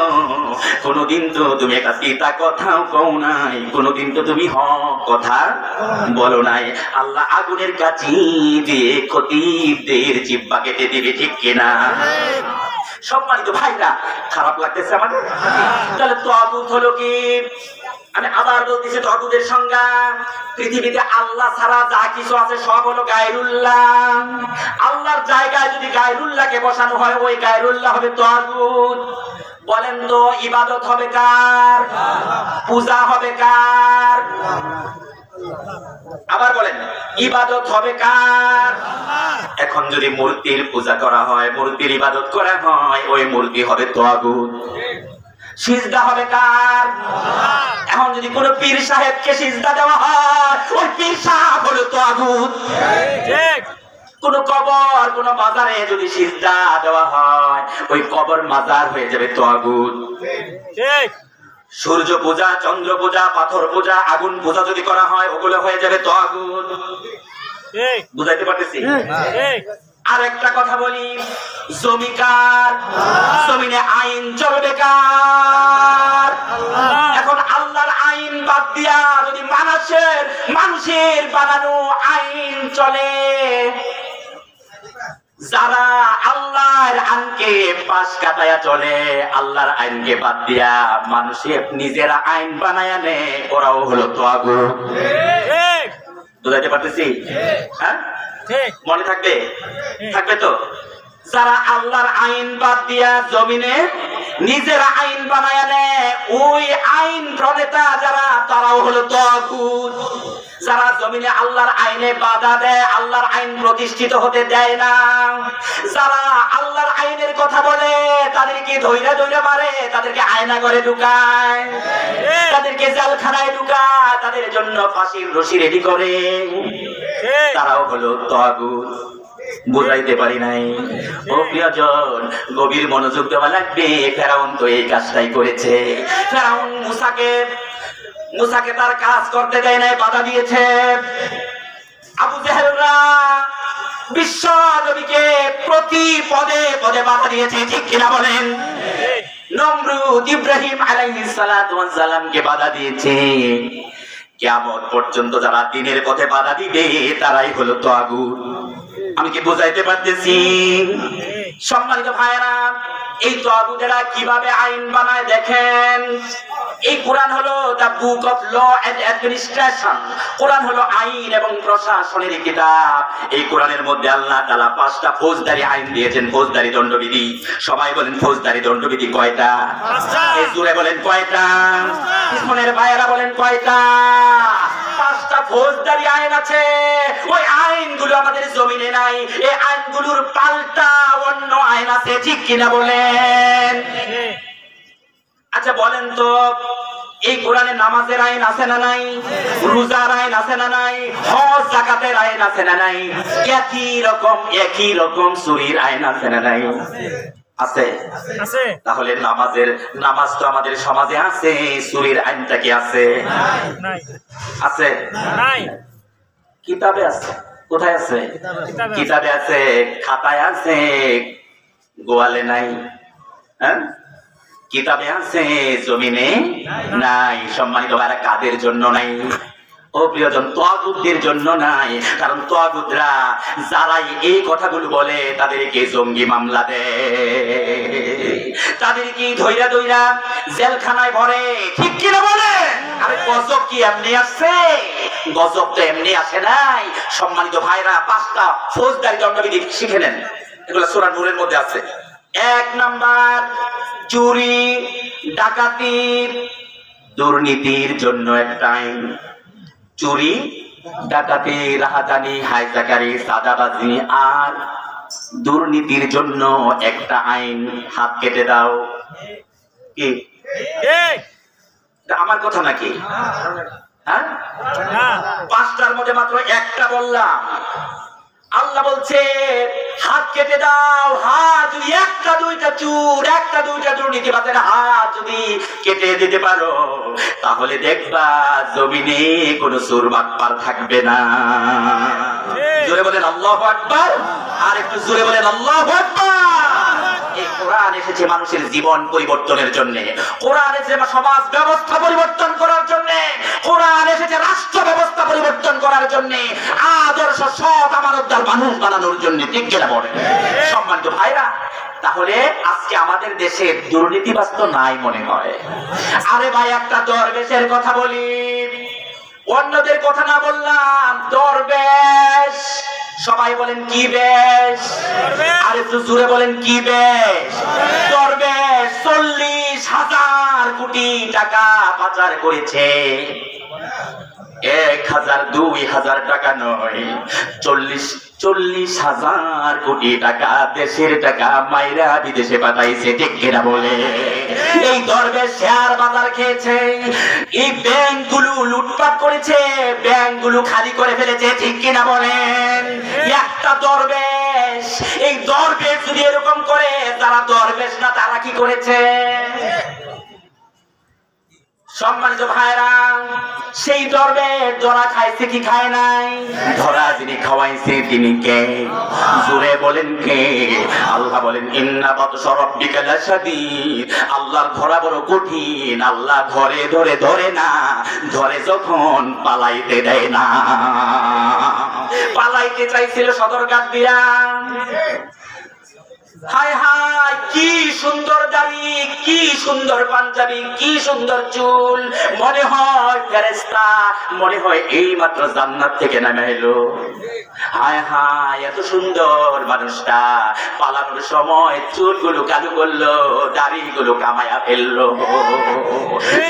কোনদিন তো তুমি একটা তিতা কথাও কও নাই, কোনদিন তো তুমি হক কথা বলো নাই। আল্লাহ আগুনের কাছি দিয়ে খতিবদের জিহ্বা কেটে দিবে, ঠিক কিনা? সম্মানিত ভাইরা, খারাপ লাগতেছে আমাদের? তাহলে তাগুত হলো কি? আমি আবার বলতেছি, তাগুতের সংজ্ঞা পৃথিবীতে আল্লাহ ছাড়া যা কিছু আছে সব হলো গায়রুল্লাহ। আল্লাহর জায়গায় যদি গায়রুল্লাহকে বসানো হয়, ওই গায়রুল্লাহ হবে তাগুত। বলেন তো ইবাদত হবে কার? পূজা হবে কার? আবার বলেন ইবাদত হবে কার? এখন যদি মূর্তির পূজা করা হয়, মূর্তির ইবাদত করা হয়, ওই মূর্তি হবে তাগুত। সিজদা হবে কার? এখন যদি কোন পীর সাহেবকে সিজদা দেওয়া হয়, ওই পীর সাহেব হলো তাগুত। ঠিক। কোন কবর, কোন মাজারে যদি সিজদা দেওয়া হয়, ওই কবর মাজার হয়ে যাবে তাগুত। ঠিক। সূর্য পূজা, চন্দ্র পূজা, পাথর পূজা, আগুন পূজা যদি করা হয়, ওগুলো হয়ে যাবে তাগুত। ঠিক। বুঝাইতে পারতেছি? ঠিক। আর একটা কথা বলি, জমিকার, জমিনে আইন চলবে কার? এখন আল্লাহর আইন বাদ দিয়া যদি মানুষের বানানো আইন চলে, যারা আল্লাহর আইনকে পাশ কাটায়া চলে, আল্লাহর আইনকে বাদ দিয়া মানুষের নিজেরা আইন বানায়া নেয়, ওরাও হলো তাগুত। বুঝাইতে পারতেছি? হ্যাঁ, মনে থাকবে? থাকবে তো? যারা আল্লাহর আইন বাদ দিয়া জমিনে নিজেরা আইন বানায়া নেয়, ওই আইন প্রণেতা যারা, তারাও হলো তাগুত। যারা জমিনে আল্লাহর আইনে বাধা দেয়, আল্লাহর আইন প্রতিষ্ঠিত হতে দেয় না, যারা আল্লাহর আইনের কথা বলে, তাদেরকে ধৈর্য ধৈর্য মারে, তাদেরকে আয়না করে ঢুকায়, তাদেরকে জেলখানায় ঢুকায়, তাদের জন্য ফাঁসির রশি রেডি করে, তারাও হলো তাগুত। বুঝাইতে পারি নাই? ও প্রিয়জন, গভীর মনোযোগ দেওয়া লাগবে। ফেরাউন তো এই কাজটাই করেছে। ফেরাউন মুসাকে তার কাজ করতে দেয় নাই, বাধা দিয়েছে। আবু জেহেলরা বিশ্ব নবীকে প্রতি পদে পদে বাধা দিয়েছে, ঠিক কিনা বলেন? নমরুদ ইব্রাহিম আলাইহিস সালাতু ওয়াস সালামকে বাধা দিয়েছে। কিয়ামত পর্যন্ত যারা দ্বীনের পথে বাধা দিবে, তারাই হলো তাগুত। আমি কি বুঝাইতে পারতেছি? সম্মানিত ভাইরা, এই তাগুতেরা কিভাবে আইন বানায় দেখেন। এই কোরআন হলো the book of law and administration. Quran হলো আইন এবং প্রশাসনের কিতাব। এই কোরআনের মধ্যে আল্লাহ তাআলা 5টা ফৌজদারি আইন দিয়েছেন, ফৌজদারি দণ্ডবিধি। সবাই বলেন ফৌজদারি দণ্ডবিধি কয়টা? 5টা। এই জোরে বলেন কয়টা? ইসমানের ভাইরা বলেন কয়টা? 5টা ফৌজদারি আইন আছে। ওই আইনগুলো আমাদের জমিনে নাই, এই আইনগুলোর পাল্টা অন্য আইন আছে, ঠিক কিনা বলেন? আচ্ছা বলেন তো, এই কোরআনে নামাজের আইন আছে না নাই? রোজার আইন আছে না নাই? হজ যাকাতের আইন আছে না নাই? একই রকম চুরির আইন আছে না নাই? আছে। তাহলে নামাজ তো আমাদের সমাজে আছে, চুরির আইনটা কি আছে? আছে? কিতাবে আছে। কোথায় আছে? কিতাবে আছে, খাতায় আছে, গোয়ালে নাই। হ্যাঁ, কিতাবে আছে, জমিনে নাই। সম্মানিত ভাইরা, কাদের জন্য নাই? ও প্রিয়জন, তাগুতদের জন্য নাই। কারণ তাগুতরা যারাই এই কথাগুলো বলে, তাদেরকে জঙ্গি মামলা দেয়, তাদেরকে ধৈরা ধৈরা জেলখানায় ভরে, ঠিক কিনা বলে? আরে গজব কি এমনি আসছে? গজব তো এমনি আসে নাই। সম্মানিত ভাইরা, 5টা ফৌজদারি দণ্ডবিধি শিখে নেন, এগুলো সূরা নূরের মধ্যে আছে। 1 নাম্বার, চুরি, ডাকাতি, দুর্নীতির জন্য একটা আইন। চুরি, ডাকাতি, রাহাজানি, হাইজাকারি, সাদাবাজি আর দুর্নীতির জন্য একটা আইন। হাত কেটে দাও। কি আমার কথা নাকি? হ্যাঁ, 5টার মধ্যে মাত্র একটা বললাম। আল্লাহ বলছে হাত কেটে দাও, হাত যদি একটা দুইটা দুর্নীতিবাজের হাত যদি কেটে দিতে পারো তাহলে দেখবা জমিনে কোনো চোর বাটপার থাকবে না। জোরে বলেন আল্লাহু আকবার, আর একটু জোরে বলেন আল্লাহু আকবার। এই কোরআন এসেছে মানুষের জীবন পরিবর্তনের জন্য, কোরআন এসেছে সমাজ ব্যবস্থা পরিবর্তন করার জন্য, কোরআন এসেছে রাষ্ট্র ব্যবস্থা পরিবর্তন করার জন্য, আদর্শ সৎ আমানতদার মানুষ বানানোর জন্য। ঠিক কিনা বলেন? সম্মানিত ভাইরা, তাহলে আজকে আমাদের দেশে দুর্নীতিবাজ তো নাই মনে হয়। আরে ভাই, একটা দরবেশের কথা বলি, অন্যদের কথা না বললাম, দরবেশ। সবাই বলেন কি বেশ? আর একটু জোরে বলেন কি বেশ? দরবেশ 40,000 কোটি টাকা পাচার করেছে। 1,000 2,000 টাকা নয়, 40,000 কোটি টাকা দেশের টাকা মাইরা বিদেশে পাঠাইছে। ঠিক কিনা বলে? এই দরবেশ শেয়ার বাজার খেয়েছে, এই ব্যাংকগুলো লুটপাট করেছে, ব্যাংকগুলো খালি করে ফেলেছে। ঠিক কিনা বলেন? একটা দরবেশ, এই দরবেশ যদি এরকম করে, যারা দরবেশ না তারা কি করেছে? সম্মানিত ভাইরা, সেই দরবেশ ধরা খাইছে কি খায় নাই? ধরা যিনি খাওয়াইছে তিনি কে? জোরে বলেন কে? আল্লাহ বলেন ইন্না বাতশা রাব্বিকা লাশাদীদ। আল্লাহর ধরা বড় কঠিন। আল্লাহ ধরে ধরে ধরে না, ধরে যখন পালাইতে দেয় না। পালাইতে চাইছিল সদরঘাট দিয়া, হায় হায় কি সুন্দর দাড়ি, কি সুন্দর পাঞ্জাবি, কি সুন্দর চুল, মনে হয় ফেরেশতা, মনে হয় এই মাত্র জান্নাত থেকে নেমে এলো। হায় হায় এত সুন্দর মানুষটা পালানোর সময় চুলগুলো কালো করলো, দাড়িগুলো কামায়া ফেললো,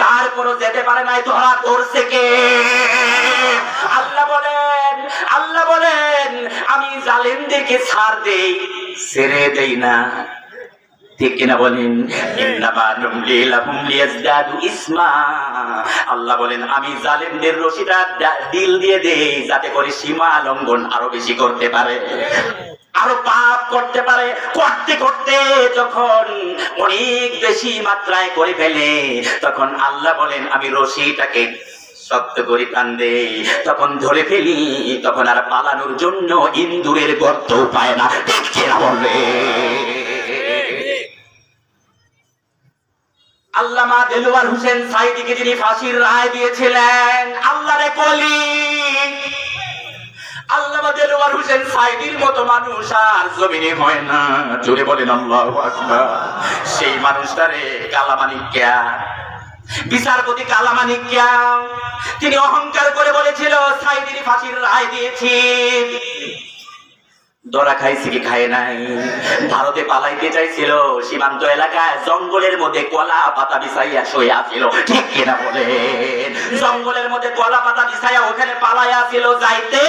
তারপরও যেতে পারে নাই। ধরা করছে কে? আল্লাহ বলেন আমি জালেমদেরকে ছাড় দেই, ছেড়ে দেই না। ঠিক কিনা বলেন? আল্লাহ বলেন আমি জালেমদের রশিটা দিল দিয়ে দেই, যাতে করে সীমা লঙ্ঘন আরো বেশি করতে পারে, আরো পাপ করতে পারে। করতে করতে যখন অনেক বেশি মাত্রায় করে ফেলে, তখন আল্লাহ বলেন আমি রশিটাকে শক্ত করে কান্দে, তখন ধরে ফেলি, তখন আর পালানোর জন্য ইন্দুরের গর্ত পায় না। ঠিক কিনা বলবে? আল্লামা দেলোয়ার হোসেন সাঈদীকে যিনি ফাঁসির রায় দিয়েছিলেন, আল্লাহরে কলি, আল্লামা দেলোয়ার হোসেন সাঈদীর মতো মানুষ আর জমিনে হয় না। জোরে বলেন আল্লাহু আকবার। সেই মানুষটারে কালামানিক্যা, বিচারপতি কালামানিক্যা, তিনি অহংকার করে বলেছিল সাঈদীর ফাঁসির রায় দিয়েছি। ধরা খাইছে কি খায় নাই? ভারতে পালাইতে চাইছিল, সীমান্ত এলাকায় জঙ্গলের মধ্যে কলা পাতা বিছাইয়া শুয়ে আছিল। ঠিক কিনা বলে? জঙ্গলের মধ্যে কলা পাতা বিছাইয়া ওখানে পালাইয়া ছিল, যাইতে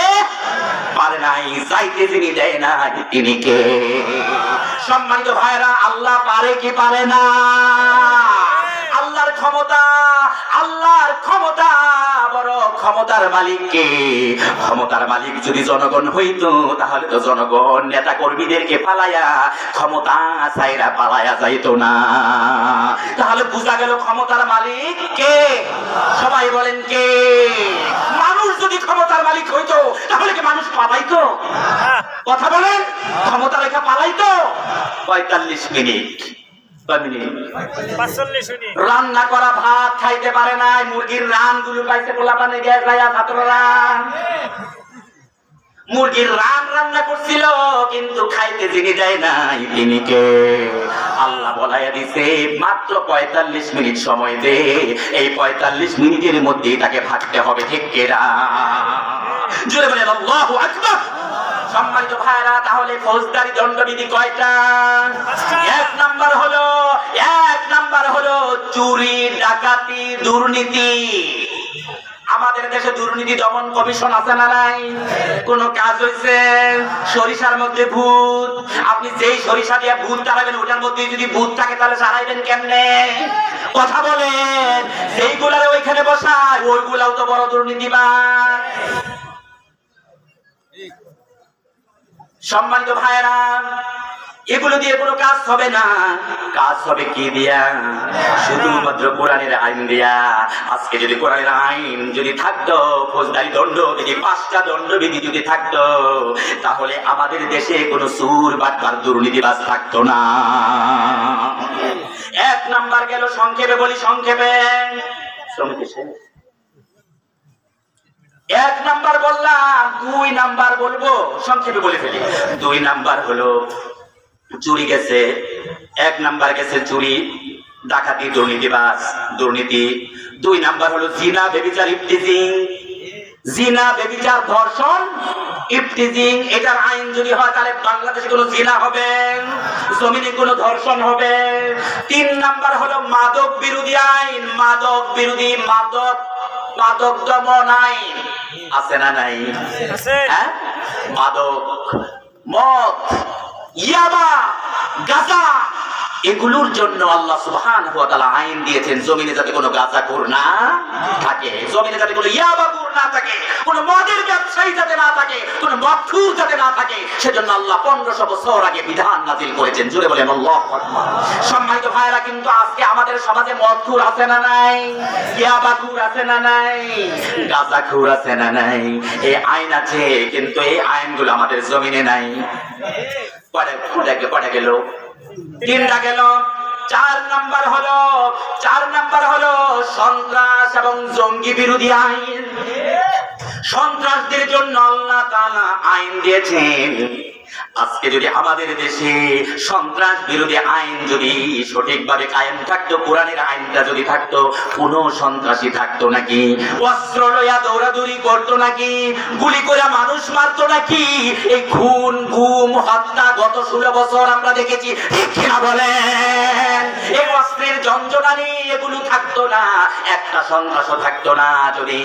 পারে নাই। যাইতে যিনি দেয় না তিনি কে? সম্মানিত ভাইরা, আল্লাহ পারে কি পারে না? আল্লাহর ক্ষমতা, আল্লাহর ক্ষমতা বড়। ক্ষমতার মালিক কে? ক্ষমতার মালিক যদি জনগণ হইতো, তাহলে তো জনগণ নেতা কর্মীদেরকে পালায়া ক্ষমতা চাইরা পালায়া যাইতো না। তাহলে বুঝা গেল ক্ষমতার মালিক কে? সবাই বলেন কে? মানুষ যদি ক্ষমতার মালিক হইতো, তাহলে কি মানুষ পালাইতো? কথা বলেন, ক্ষমতা রেখা পালাইতো? 45 মিনিট রান্না করা ভাত খাইতে পারে নাই, মুরগির রান গুলো পাইছে পোলাপানে গেছে ছাত্ররা। মুরগির রান রান্না করছিল, কিন্তু খাইতে যিনি দেয় নাই তিনি কে? আল্লাহ বলাইয়া দিছে মাত্র 45 মিনিট সময় দে, এই 45 মিনিটের মধ্যেই তাকে ভাগতে হবে। ঠিক কিনা? জোরে বলেন আল্লাহু আকবার। সম্মানিত ভাইরা, তাহলে ফৌজদারি দণ্ডবিধি কয়টা? এক নাম্বার হলো চুরি, ডাকাতি, দুর্নীতি। আমাদের দেশে দুর্নীতি দমন কমিশন আছে না নাই? কোন কাজ হয়েছে? সরিষার মধ্যে ভূত, আপনি যেই সরিষা দিয়ে ভূত তাড়াবেন, ওটার মধ্যে যদি ভূত থাকে তাহলে সারাইবেন কেমনে? কথা বলেন। সেইগুলারে ওইখানে বসায়, ওইগুলাও তো বড় দুর্নীতিবাজ। সম্মানিত ভাইরা, এগুলো দিয়ে কোনো কাজ হবে না। কাজ হবে কি দিয়া? শুধুমাত্র কোরআনের আইন দিয়া। আজকে যদি কোরআনের আইন যদি থাকতো, ফৌজদারি দণ্ডবিধি, 5টা দণ্ডবিধি যদি থাকতো, তাহলে আমাদের দেশে কোনো সুর বাটপার দুর্নীতিবাজ থাকতো না। 1 নাম্বার গেল, সংক্ষেপে বলি, সংক্ষেপে 1 নাম্বার বললাম, 2 নাম্বার বলবো, সংক্ষেপে বলে ফেলি। 2 নাম্বার হলো চুরি গেছে। 1 নাম্বার গেছে চুরি, ডাকাতি, দুর্নীতি। 2 নাম্বার হলো জিনা, ব্যভিচার, ইফতিজিং। জিনা, ব্যভিচার, ধর্ষণ, ইফতিজিং, এটার আইন যদি হয় তাহলে বাংলাদেশে কোনো জিনা হবে, জমিনে কোনো ধর্ষণ হবে। 3 নাম্বার হলো মাদক বিরোধী আইন, মাদক দমন আইন। আছে না নাই? হ্যাঁ, মাদক, মদ, ইয়াবা, গাঁজা, এগুলোর জন্য আল্লাহ সুবহানাহু ওয়া তাআলা আইন দিয়েছেন, জমিনে যাতে কোনো গাঁজাখোর না থাকে, জমিনে যাতে কোনো ইয়াবাখোর না থাকে, কোনো মদের ব্যবসায়ী যাতে না থাকে, কোনো মদখোর যাতে না থাকে, সেজন্য আল্লাহ 1500 বছর আগে বিধান নাযিল করেছেন। জোরে বলেন আল্লাহু আকবার। সম্মানিত ভাইরা, কিন্তু আজকে আমাদের সমাজে মদখোর আছে না নাই? ইয়াবাখোর আছে না নাই? গাঁজাখোর আছে না নাই? এই আইন আছে, কিন্তু এই আইনগুলো আমাদের জমিনে নাই। কয়টা গেল? 3টা গেল। 4 নাম্বার হলো সন্ত্রাস এবং জঙ্গি বিরোধী আইন। সন্ত্রাসদের জন্য আল্লাহ তাআলা আইন দিয়েছেন। আজকে যদি আমাদের দেশে সন্ত্রাস বিরোধী আইন যদি সঠিকভাবে কায়েম থাকতো, কোরআনের আইনটা যদি থাকতো, কোন সন্ত্রাসী থাকতো নাকি? অস্ত্র লইয়া দৌড়াদৌড়ি করতো নাকি? গুলি করে মানুষ মারতো নাকি? এই খুন, গুম, হত্যা গত 16 বছর আমরা দেখেছি, ঠিক কিনা বলেন? এই অস্ত্রের ঝঞ্ঝনানি এগুলো থাকতো না, একটা সন্ত্রাসও থাকতো না যদি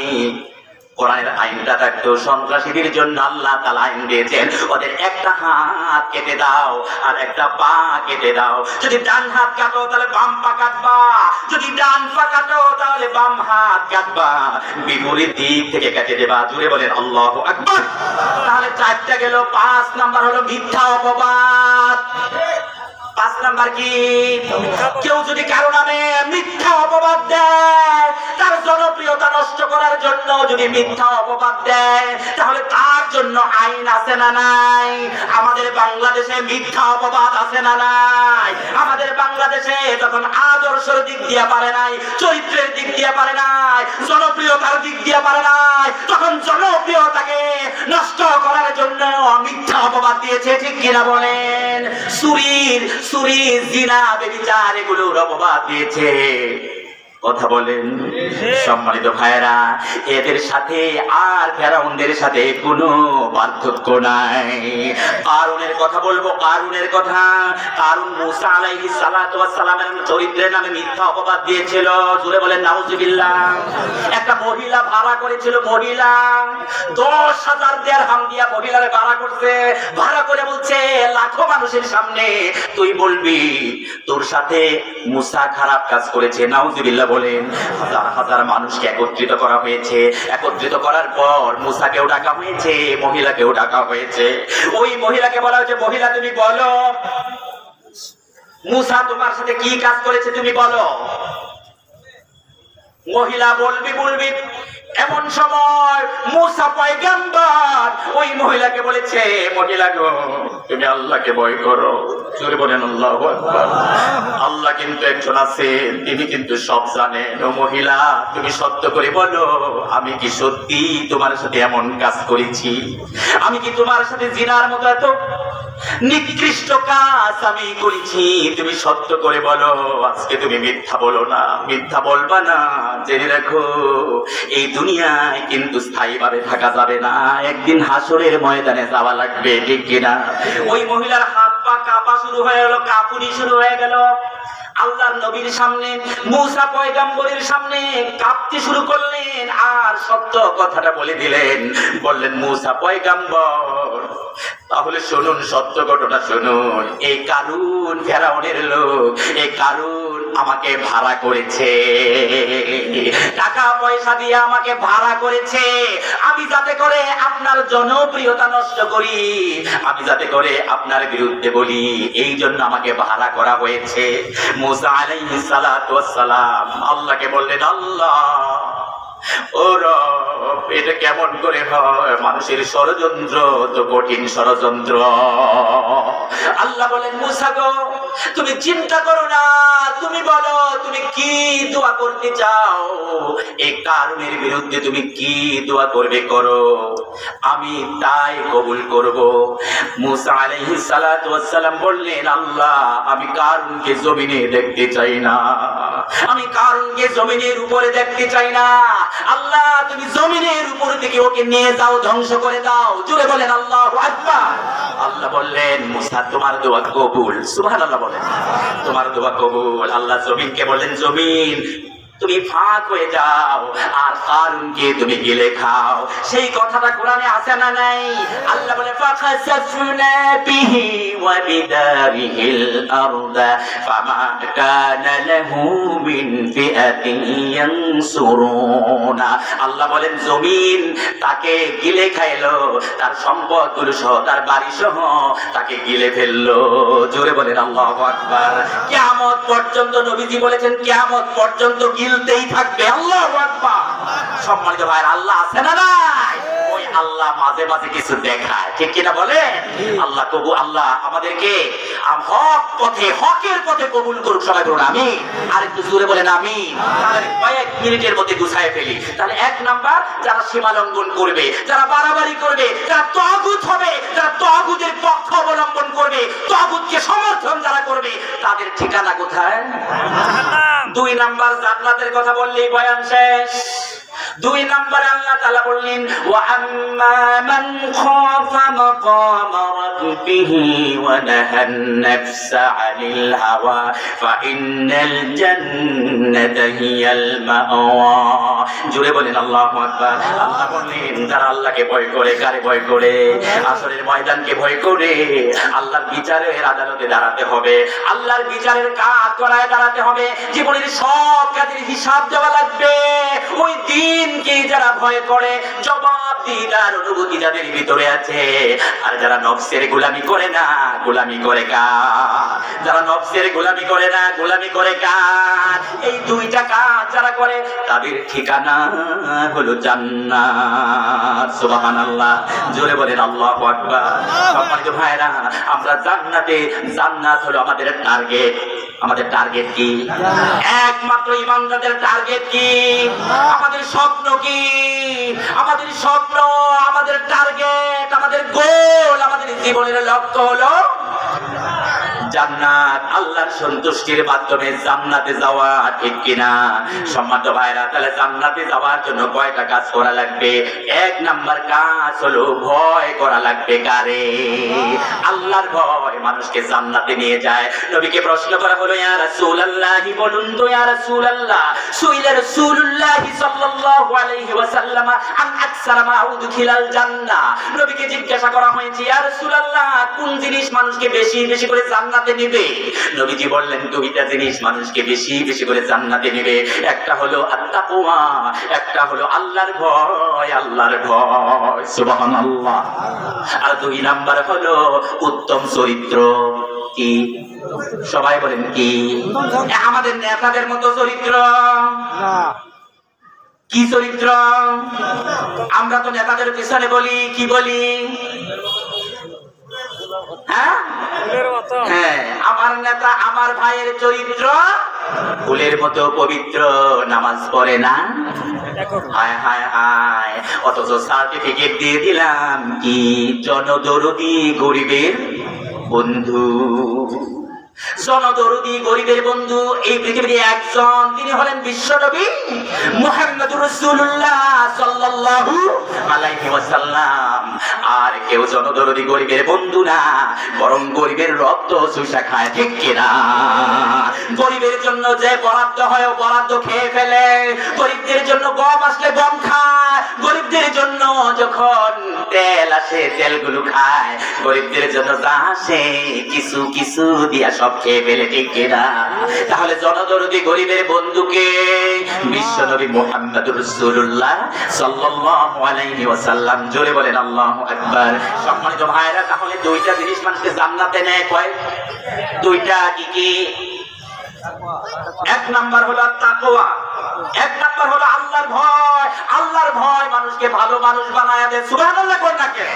কোরআনের আইনটা থাকতো। সন্ত্রাসীদের জন্য আল্লাহ তাআলা আইন দিয়েছেন, ওদের একটা হাত কেটে দাও আর একটা পা কেটে দাও। যদি ডান হাত কাটো তাহলে বাম পা কাটবা, যদি ডান পা কাটো তাহলে বাম হাত কাটবা, বিপরীত দিক থেকে কেটে দেবা। জোরে বলেন আল্লাহু আকবার। তাহলে 4টা গেল। 5 নাম্বার হলো মিথ্যা অপবাদ। 5 নাম্বার কি? কেউ যদি কারো নামে মিথ্যা অপবাদ দেয়, তার জনপ্রিয়তা নষ্ট করার জন্য যদি মিথ্যা অপবাদ দেয়, তাহলে তার জন্য আইন আছে না নাই? আমাদের বাংলাদেশে মিথ্যা অপবাদ আছে না নাই? আমাদের বাংলাদেশে যখন আদর্শের দিক দিয়ে পারে নাই, চরিত্রের দিক দিয়ে পারে নাই, জনপ্রিয়তার দিক দিয়ে পারে নাই, তখন জনপ্রিয়তাকে নষ্ট করার জন্য মিথ্যা অপবাদ দিয়েছে, ঠিক কিনা বলেন? চুরি, জিনা, ব্যভিচার, এগুলোর অপবাদ দিয়েছে। কথা বলেন। সম্মানিত ভাইরা, এদের সাথে আর ফেরাউনদের সাথে কোনো পার্থক্য নাই। কারুনের কথা বলবো, কারুনের কথা। কারুন মুসা আলাইহিস সালাতু ওয়াস সালামের চরিত্রের নামে মিথ্যা অপবাদ দিয়েছিল। জোরে বলেন নাউজুবিল্লাহ। একটা মহিলা ভাড়া করেছিল, মহিলা 10,000 দিরহাম দিয়া মহিলারে ভাড়া করছে। ভাড়া করে বলছে লাখো মানুষের সামনে তুই বলবি তোর সাথে মুসা খারাপ কাজ করেছে। নাউজুবিল্লাহ বলেন। হাজার হাজার মানুষকে একত্রিত করা হয়েছে। একত্রিত করার পর মুসাকেও ডাকা হয়েছে, মহিলাকেও ডাকা হয়েছে। ওই মহিলাকে বলা হয়েছে, মহিলা তুমি বলো মুসা তোমার সাথে কি কাজ করেছে, তুমি বলো। মহিলা বলবি। এমন সময় মুসা পয়গম্বর ওই মহিলাকে বলেছে, মহিলা গো তুমি আল্লাহকে ভয় করো। জোরে বলেন আল্লাহু আকবার। আল্লাহ কিন্তু একজন আছেন, তিনি কিন্তু সব জানেন। ও মহিলা তুমি সত্য করে বলো, আমি কি সত্যি তোমার সাথে এমন কাজ করেছি? আমি কি তোমার সাথে জিনার মতো এত নিকৃষ্ট কাজ আমি করেছি? তুমি সত্য করে বলো, আজকে তুমি মিথ্যা বলো না, মিথ্যা বলবা না। জেনে রাখো এই দুনিয়ায় কিন্তু স্থায়ীভাবে থাকা যাবে না, একদিন হাসরের ময়দানে যাওয়া লাগবে, ঠিক কিনা? ওই মহিলার হাত পা কাঁপা শুরু হয়ে গেল, কাঁপুনি শুরু হয়ে গেল। আল্লাহর নবীর সামনে, মুসা পয়গম্বরের সামনে কাঁপতে শুরু করলেন আর সত্য কথাটা বলে দিলেন। বললেন মুসা পয়গম্বর তাহলে শুনুন, সত্য ঘটনা শুনুন। এই কারুন ফেরাউনের লোক, এই কারুন আমাকে ভাড়া করেছে, টাকা পয়সা দিয়ে আমাকে ভাড়া করেছে, আমি যাতে করে আপনার জনপ্রিয়তা নষ্ট করি, আমি যাতে করে আপনার বিরুদ্ধে বলি, এই জন্য আমাকে ভাড়া করা হয়েছে। মুসা আলাইহিস সালাতু ওয়াস সালাম আল্লাহকে বললেন, আল্লাহ ও রব, এটা কেমন করে হয়? মানুষের ষড়যন্ত্র তো কঠিন ষড়যন্ত্র। আল্লাহ বলেন, মুসা গো, তুমি চিন্তা করো না, তুমি বলো তুমি কি দোয়া করতে চাও, এই কারণের বিরুদ্ধে তুমি কি দোয়া করবে করো, আমি তাই কবুল করব। মুসা আলাইহিস সালাতু ওয়াস সালাম বললেন, আল্লাহ আমি কারুনকে জমিনে দেখতে চাই না, আমি কারুনকে জমিনের উপরে দেখতে চাই না, আল্লাহ তুমি জমিনের উপর থেকে ওকে নিয়ে যাও, ধ্বংস করে দাও। জোরে বলেন আল্লাহু আকবার। আল্লাহ বললেন, মুসা তোমার দোয়া কবুল। সুবহানাল্লাহ বলেন, তোমার দোয়া কবুল। আল্লাহ জমিনকে বললেন, জমিন তুমি ফাঁক হয়ে যাও আর কারুনকে তুমি গিলে খাও। সেই কথাটা কোরআনে আছে না নাই? আল্লাহ বলে, ফাখাসাফনা বিহি ওয়া বিদারিহিল আরদা ফামা কানা লাহু মিন ফিআতিন ইয়ানসুরুনা। আল্লাহ বলেন, জমিন তাকে গিলে খাইলো, তার সম্পদগুলো সহ, তার বাড়ি সহ তাকে গিলে ফেললো। জোরে বলেন আল্লাহু আকবার। কিয়ামত পর্যন্ত নবীজি বলেছেন, কিয়ামত পর্যন্ত গিলতেই থাকবে। আল্লাহু আকবার। সম্মানিত ভাইরা, আল্লাহ আছে না নাই? ওই আল্লাহ মাঝে মাঝে কিছু দেখায়, ঠিক কিনা বলেন? আল্লাহ তবু আল্লাহ আমাদেরকে হক পথে, হকের পথে কবুল করুক। সবাই বলুন আমিন। আর একটু জোরে বলেন আমিন। কয়েক মিনিটের মধ্যে গুছায় ফেলি। তাহলে এক নাম্বার, যারা সীমা লঙ্ঘন করবে, যারা বাড়াবাড়ি করবে, যারা তাগুত হবে, যারা তাগুতের পক্ষ অবলম্বন করবে, তাগুতকে সমর্থন যারা করবে, তাদের ঠিকানা কোথায়? দুই নাম্বার, জান্নাতের কথা বললেই বয়ান শেষ। দুই নম্বরে আল্লাহ তাআলা বললেন, ওয়া আম্মা মান খাফা মাকামা রাব্বিহি ওয়া নাহান নাফসা আনিল হাওয়া ফা ইন্নাল জান্নাতা হিয়াল মাওয়া। জোরে বলেন আল্লাহু আকবার। আল্লাহ বললেন, যারা আল্লাহকে ভয় করে, কারে ভয় করে? আসরের ময়দানকে ভয় করে। আল্লাহর বিচারের আদালতে দাঁড়াতে হবে, আল্লাহর বিচারের কাজ করায় দাঁড়াতে হবে, জীবনের সব কাজের হিসাব দেওয়া লাগবে। ওই দিনকে যারা ভয় করে, জবাবদিহিতার অনুভূতি যাদের ভিতরে আছে, আর যারা নফসের গোলামি করে না, গোলামি করে কার? যারা নফসের গোলামি করে না, গোলামি করে কার? এই দুইটা কাজ যারা করে, তাদের ঠিকানা হলো জান্নাত। সুবহানাল্লাহ। জোরে বলেন আল্লাহু আকবার। সম্মানিত ভাইরা, আমরা জান্নাতে, জান্নাত হলো আমাদের টার্গেট। আমাদের টার্গেট কি? একমাত্র ঈমানদারদের টার্গেট কি? আমাদের স্বপ্ন কি? আমাদের স্বপ্ন, আমাদের টার্গেট, আমাদের গোল, আমাদের জীবনের লক্ষ্য হলো জান্নাত। আল্লাহর সন্তুষ্টির মাধ্যমে জান্নাতে যাওয়া, ঠিক কিনা? সম্মানিত ভাইরা, তাহলে জান্নাতে যাওয়ার জন্য কয়টা কাজ করা লাগবে? এক নাম্বার কাজ হলো ভয় করা লাগবে। কারে? আল্লাহর ভয় মানুষকে জান্নাতে নিয়ে যায়। নবীকে প্রশ্ন করা হলো, ইয়া রাসূলুল্লাহ, বলুন তো ইয়া রাসূলুল্লাহ, সুইলা রাসূলুল্লাহ সাল্লাল্লাহু আলাইহি ওয়াসাল্লাম আন আকসারা মা উদখিলাল জান্নাহ। নবীকে জিজ্ঞাসা করা হয়েছে, ইয়া রাসূলুল্লাহ, কোন জিনিস মানুষকে বেশি বেশি করে জান্নাতে নেবে? নবীজি বললেন, দুইটা জিনিস মানুষকে বেশি বেশি করে জান্নাতে নেবে। একটা হলো আত-তাকওয়া, একটা হলো আল্লাহর ভয়, আল্লাহর ভয়। সুবহানাল্লাহ। আর দুই নাম্বার হলো উত্তম চরিত্র। কি? সবাই বলেন কি? আমাদের নেতাদের মতো চরিত্র না। কি চরিত্র? আমরা তো নেতাদের পিছনে বলি, কি বলি? হ্যাঁ, আমার নেতা, আমার ভাইয়ের চরিত্র ফুলের মতো পবিত্র, নামাজ পড়ে না, হায় হায় হায়, অথচ সার্টিফিকেট দিয়ে দিলাম কি? জনদরদি, গরিবের বন্ধু। জনদরদি, গরিবের বন্ধু এই পৃথিবীতে একজন, তিনি হলেন বিশ্বনবী মুহাম্মদুর রাসূলুল্লাহ সাল্লাল্লাহু আলাইহি ওয়াসাল্লাম। আর কেউ জনদরদি, গরিবের বন্ধু না, বরং গরিবের রক্ত চুষা খায়, ঠিক কিনা? গরিবের জন্য যে বরাদ্দ হয়, বরাদ্দ খেয়ে ফেলে। গরিবদের জন্য গম আসলে গম খায়, গরিবদের জন্য যখন তেল আসে তেলগুলো খায়, গরিবদের জন্য যা আসে কিছু কিছু দিয়া সব খেয়ে ফেলে, ঠিক কিনা? তাহলে জনদরদি গরিবের বন্ধুকে বিশ্বনবী মুহাম্মদুর রাসূলুল্লাহ সাল্লাল্লাহু আলাইহি ওয়াসাল্লাম, জোরে বলেন আল্লাহু আকবার। সম্মানিত ভাইরা, তাহলে দুইটা জিনিস মানুষকে জান্নাতে নেয়, কয়? দুইটা। কি কি? এক নাম্বার হলো তাকওয়া, এক নাম্বার হলো আল্লাহর ভয়। আল্লাহর ভয় মানুষকে ভালো মানুষ বানায়া দেয়, সুবহানাল্লাহ কোন নাকি?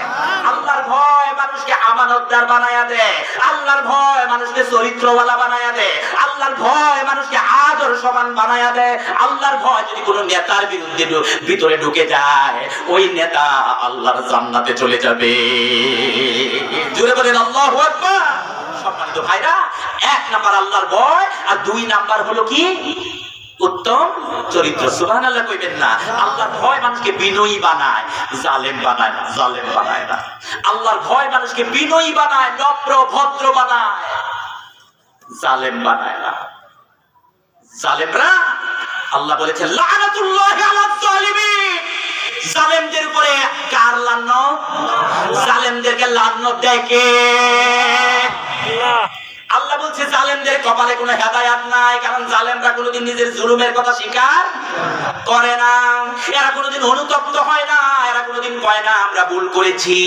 আল্লাহর ভয় মানুষকে আমানতদার বানায়া দেয়, আল্লাহর ভয় মানুষকে চরিত্রওয়ালা বানায়া দেয়, আল্লাহর ভয় মানুষকে আদর্শবান বানায়া দেয়। আল্লাহর ভয় যদি কোনো নেতার বিরুদ্ধে ভিতরে ঢুকে যায়, ওই নেতা আল্লাহর জান্নাতে চলে যাবে। জোরে বলেন আল্লাহু আকবার। সম্মানিত ভাইরা, এক নাম্বার আল্লাহর ভয়, আর দুই নাম্বার হলো কি? উত্তম চরিত্র। সুবহানাল্লাহ কইবেন না? আল্লাহর ভয় মানুষকে বিনয়ী বানায়, জালেম বানায় না, জালেম বানায় না। আল্লাহর ভয় মানুষকে বিনয়ী বানায়, নম্র ভদ্র বানায়, জালেম বানায় না। জালেমরা, আল্লাহ বলেছেন লানাতুল্লাহি আলাল জালিমিন, জালেমদের উপরে কার লানত? জালেমদেরকে লানত দেয় কে? আল্লাহ বলছে জালেমদের কপালে কোনো হেদায়েত নাই, কারণ জালেমরা কোনোদিন নিজের জুলুমের কথা স্বীকার করে না, এরা কোনোদিন অনুতপ্ত হয় না, এরা কোনোদিন কয় না আমরা ভুল করেছি।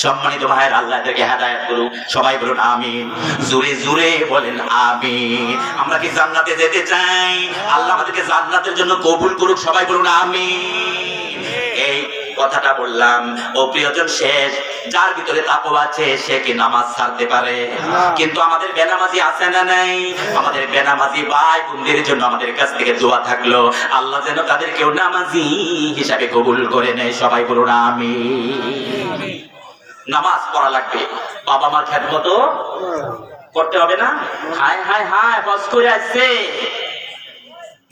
সম্মানিত ভাইয়ের, আল্লাহ এদেরকে হেদায়েত করুক। সবাই বলুন আমিন, জোরে জোরে বলেন আমিন। আমরা কি জান্নাতে যেতে চাই? আল্লাহ আমাদেরকে জান্নাতের জন্য কবুল করুক। সবাই বলুন আমিন। এই কথাটা বললাম, ও প্রিয়জন, শেষ। যার ভিতরে তাকওয়া আছে সে কি নামাজ ছাড়তে পারে? কিন্তু আমাদের বেনামাজি আছে না নাই? আমাদের বেনামাজি ভাই বোনদের জন্য আমাদের কাছ থেকে দোয়া থাকলো, আল্লাহ যেন তাদেরকেও নামাজি হিসাবে কবুল করে নেয়। সবাই বলুন আমিন। নামাজ পড়া লাগবে, বাবা মার খেদমত করতে হবে না? হায় হায় হায়, হজ করে আসছে,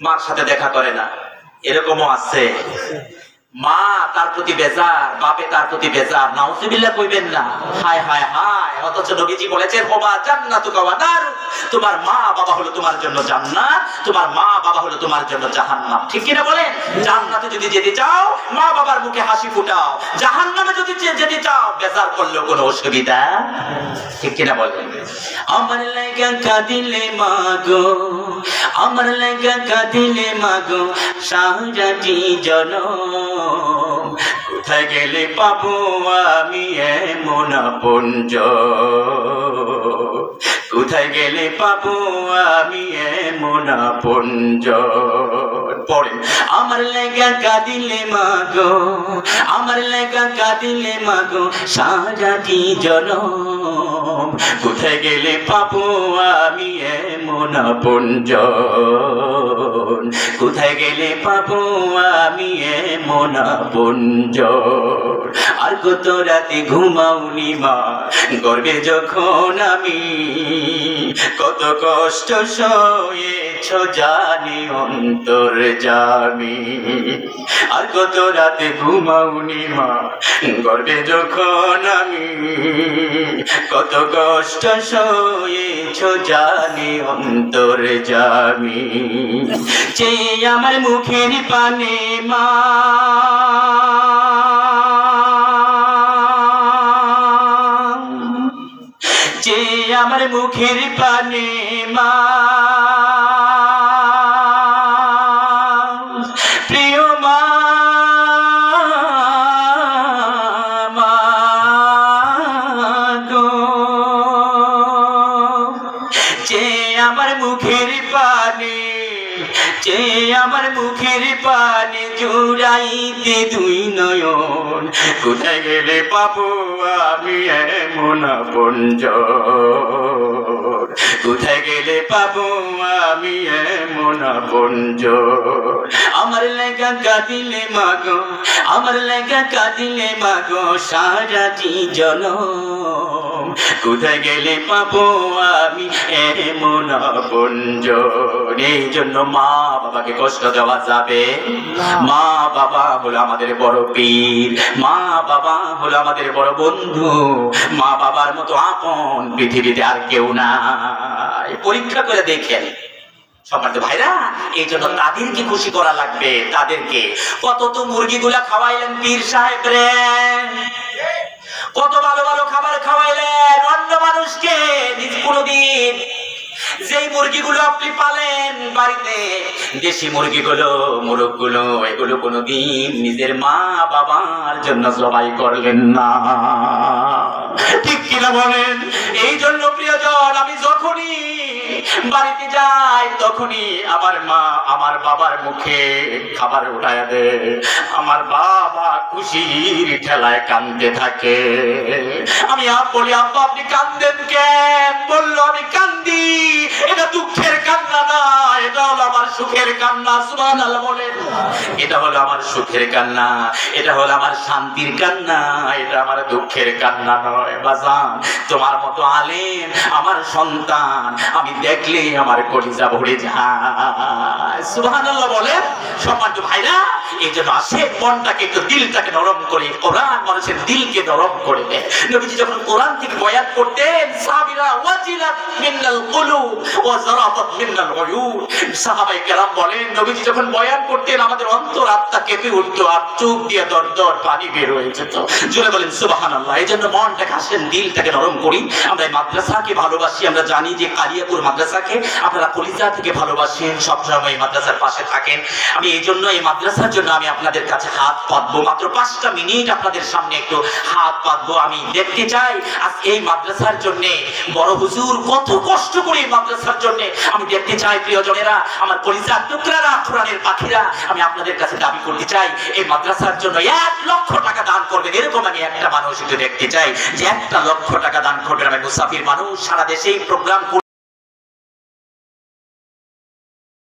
মার সাথে দেখা করে না, এরকমও আছে। মা তার প্রতি বেজার, বাপে তার প্রতি বেজার, নাউযুবিল্লাহ কইবেন না? হায় হায় হায়। অথচ নবীজি বলেছেন হুমা জান্নাতুকা ওয়া নার, তোমার মা বাবা হলো তোমার জন্য জান্নাত, তোমার মা বাবা হলো তোমার জন্য জাহান্নাম। ঠিক কিনা বলেন? জান্নাতে যদি যেতে চাও মা বাবার মুখে হাসি ফুটাও, জাহান্নামে যদি যেতে চাও বেজার করলেও কোনো অসুবিধা। ঠিক কিনা বলেন? আমার লাগা কাঁদিলে মাগো, আমার লাগা কাঁদিলে মাগো সারাটি জনম, কোথায় গেলে পাবো আমি এমন আপনজন, কোথায় গেলে পাবো আমি এমন আপনজন। পড়েন, আমার লাগা কাঁদিলে মাগো, আমার লাগা কাঁদিলে মাগো সারাটি জনম, কোথায় গেলে পাবো আমি এমন আপনজন, কোথায় গেলে পাবো আমি এমন আপনজন। আর কত রাতে ঘুমাওনি মা গর্বে যখন আমি, কত কষ্ট সয়েছ জানি অন্তর্যামী। আর কত রাতে ঘুমাওনি মা গর্বে যখন আমি, কত কষ্ট সয়েছ জানি অন্তর্যামী। চেয়ে আমার মুখের পানে মা, চেয়ে আমার মুখের পানে মা, প্রিয় মা, গো, চেয়ে আমার মুখের পানে, চেয়ে আমার মুখের পানে জুড়াইতে দুই নয়ন, কোথায় গেলে পাবো আমি এমন আপনজন, কোথায় গেলে পাবো আমি এমন আপনজন। আমার লাগা কাঁদিলে মাগো, আমার লাগা কাঁদিলে মাগো সারাটি জনম, কোথায় গেলে পাবো আমি এমন আপনজন। এই জন্য মা বাবাকে কষ্ট দেওয়া যাবে? মা বাবা হলো আমাদের বড় পীর, মা বাবা হলো আমাদের বড় বন্ধু, মা বাবার মতো আপন পৃথিবীতে আর কেউ নাই। পরীক্ষা করে দেখেন, সম্মানিত ভাইরা, এই জন্য তাদেরকে খুশি করা লাগবে। তাদেরকে কত তো মুরগিগুলা খাওয়াইলেন পীর সাহেব রে, কত ভালো ভালো খাবার খাওয়াইলেন অন্য মানুষকে। কোনদিন যেই মুরগিগুলো আপনি পালেন বাড়িতে, দেশি মুরগিগুলো, মোরগগুলো, এগুলো কোনদিন নিজের মা বাবার জন্য জবাই করলেন না, ঠিক কিনা বলেন? এই জন্য প্রিয়জন, আমি যখনই বাড়িতে যাই তখনই আমার মা আমার বাবার মুখে খাবার উঠায় দে, আমার বাবা খুশির ঠেলায় কান্দতে থাকে। আমি বলি, আব্বা আপনি কান্দেন কেন? বললো, আমি কান্দি, এটা দুঃখের কান্না না, এটা হলো আমার সুখের কান্না। সুবহানাল্লাহ বলেন। এটা হলো আমার সুখের কান্না, এটা হলো আমার শান্তির কান্না, এটা আমার দুঃখের কান্না নয়। বাজান, তোমার মতো আলেম আমার সন্তান আমি দেখলে আমার কলিজা ভরে যায়। সুবহানাল্লাহ বলেন। সম্মানিত ভাইরা, এই জন্য আসে মনটাকে একটু, দিলটাকে নরম করে। কোরআন মানুষের দিলকে নরম করে দেয়। নবীজি যখন কোরআন থেকে বয়ান করতেন, সাহাবীরা ওয়াজিলাত মিনাল কুলুব ওয়া যারাফাত মিনাল উয়ুন, সাহাবায়ে কেরাম বলেন, নবীজি যখন বয়ান করতেন আমাদের অন্তর আত্মা কেঁপে উঠতো, আর চোখ দিয়ে দর দর পানি বের হয়ে যেত। জোরে বলেন সুবহানাল্লাহ। এই জন্য মনটাকে আসেন, দিলটাকে নরম করি। আমরা এই মাদ্রাসাকে ভালোবাসি, আমরা জানি যে কালিয়াপুর মাদ্রাসাকে আপনারা কলিজা থেকে ভালোবাসেন, সবসময় এই মাদ্রাসার পাশে থাকেন। আমি এই জন্য এই মাদ্রাসার জন্য আমি আপনাদের কাছে হাত পাতবো, মাত্র 5টা মিনিট আপনাদের সামনে একটু হাত পাতবো। আমি দেখতে চাই আজ এই মাদ্রাসার জন্য বড় হুজুর কত কষ্ট করে এই মাদ্রাসার জন্য। আমি দেখতে চাই প্রিয়জনেরা, আমার কলিজার টুকরারা, কোরআনের পাখিরা, আমি আপনাদের কাছে দাবি করতে চাই এই মাদ্রাসার জন্য 1 লক্ষ টাকা দান করবেন। এরকম আমি একটা মানুষ একটু দেখতে চাই যে 1 লক্ষ টাকা দান করবেন। আমি মুসাফির মানুষ, সারা দেশেই প্রোগ্রাম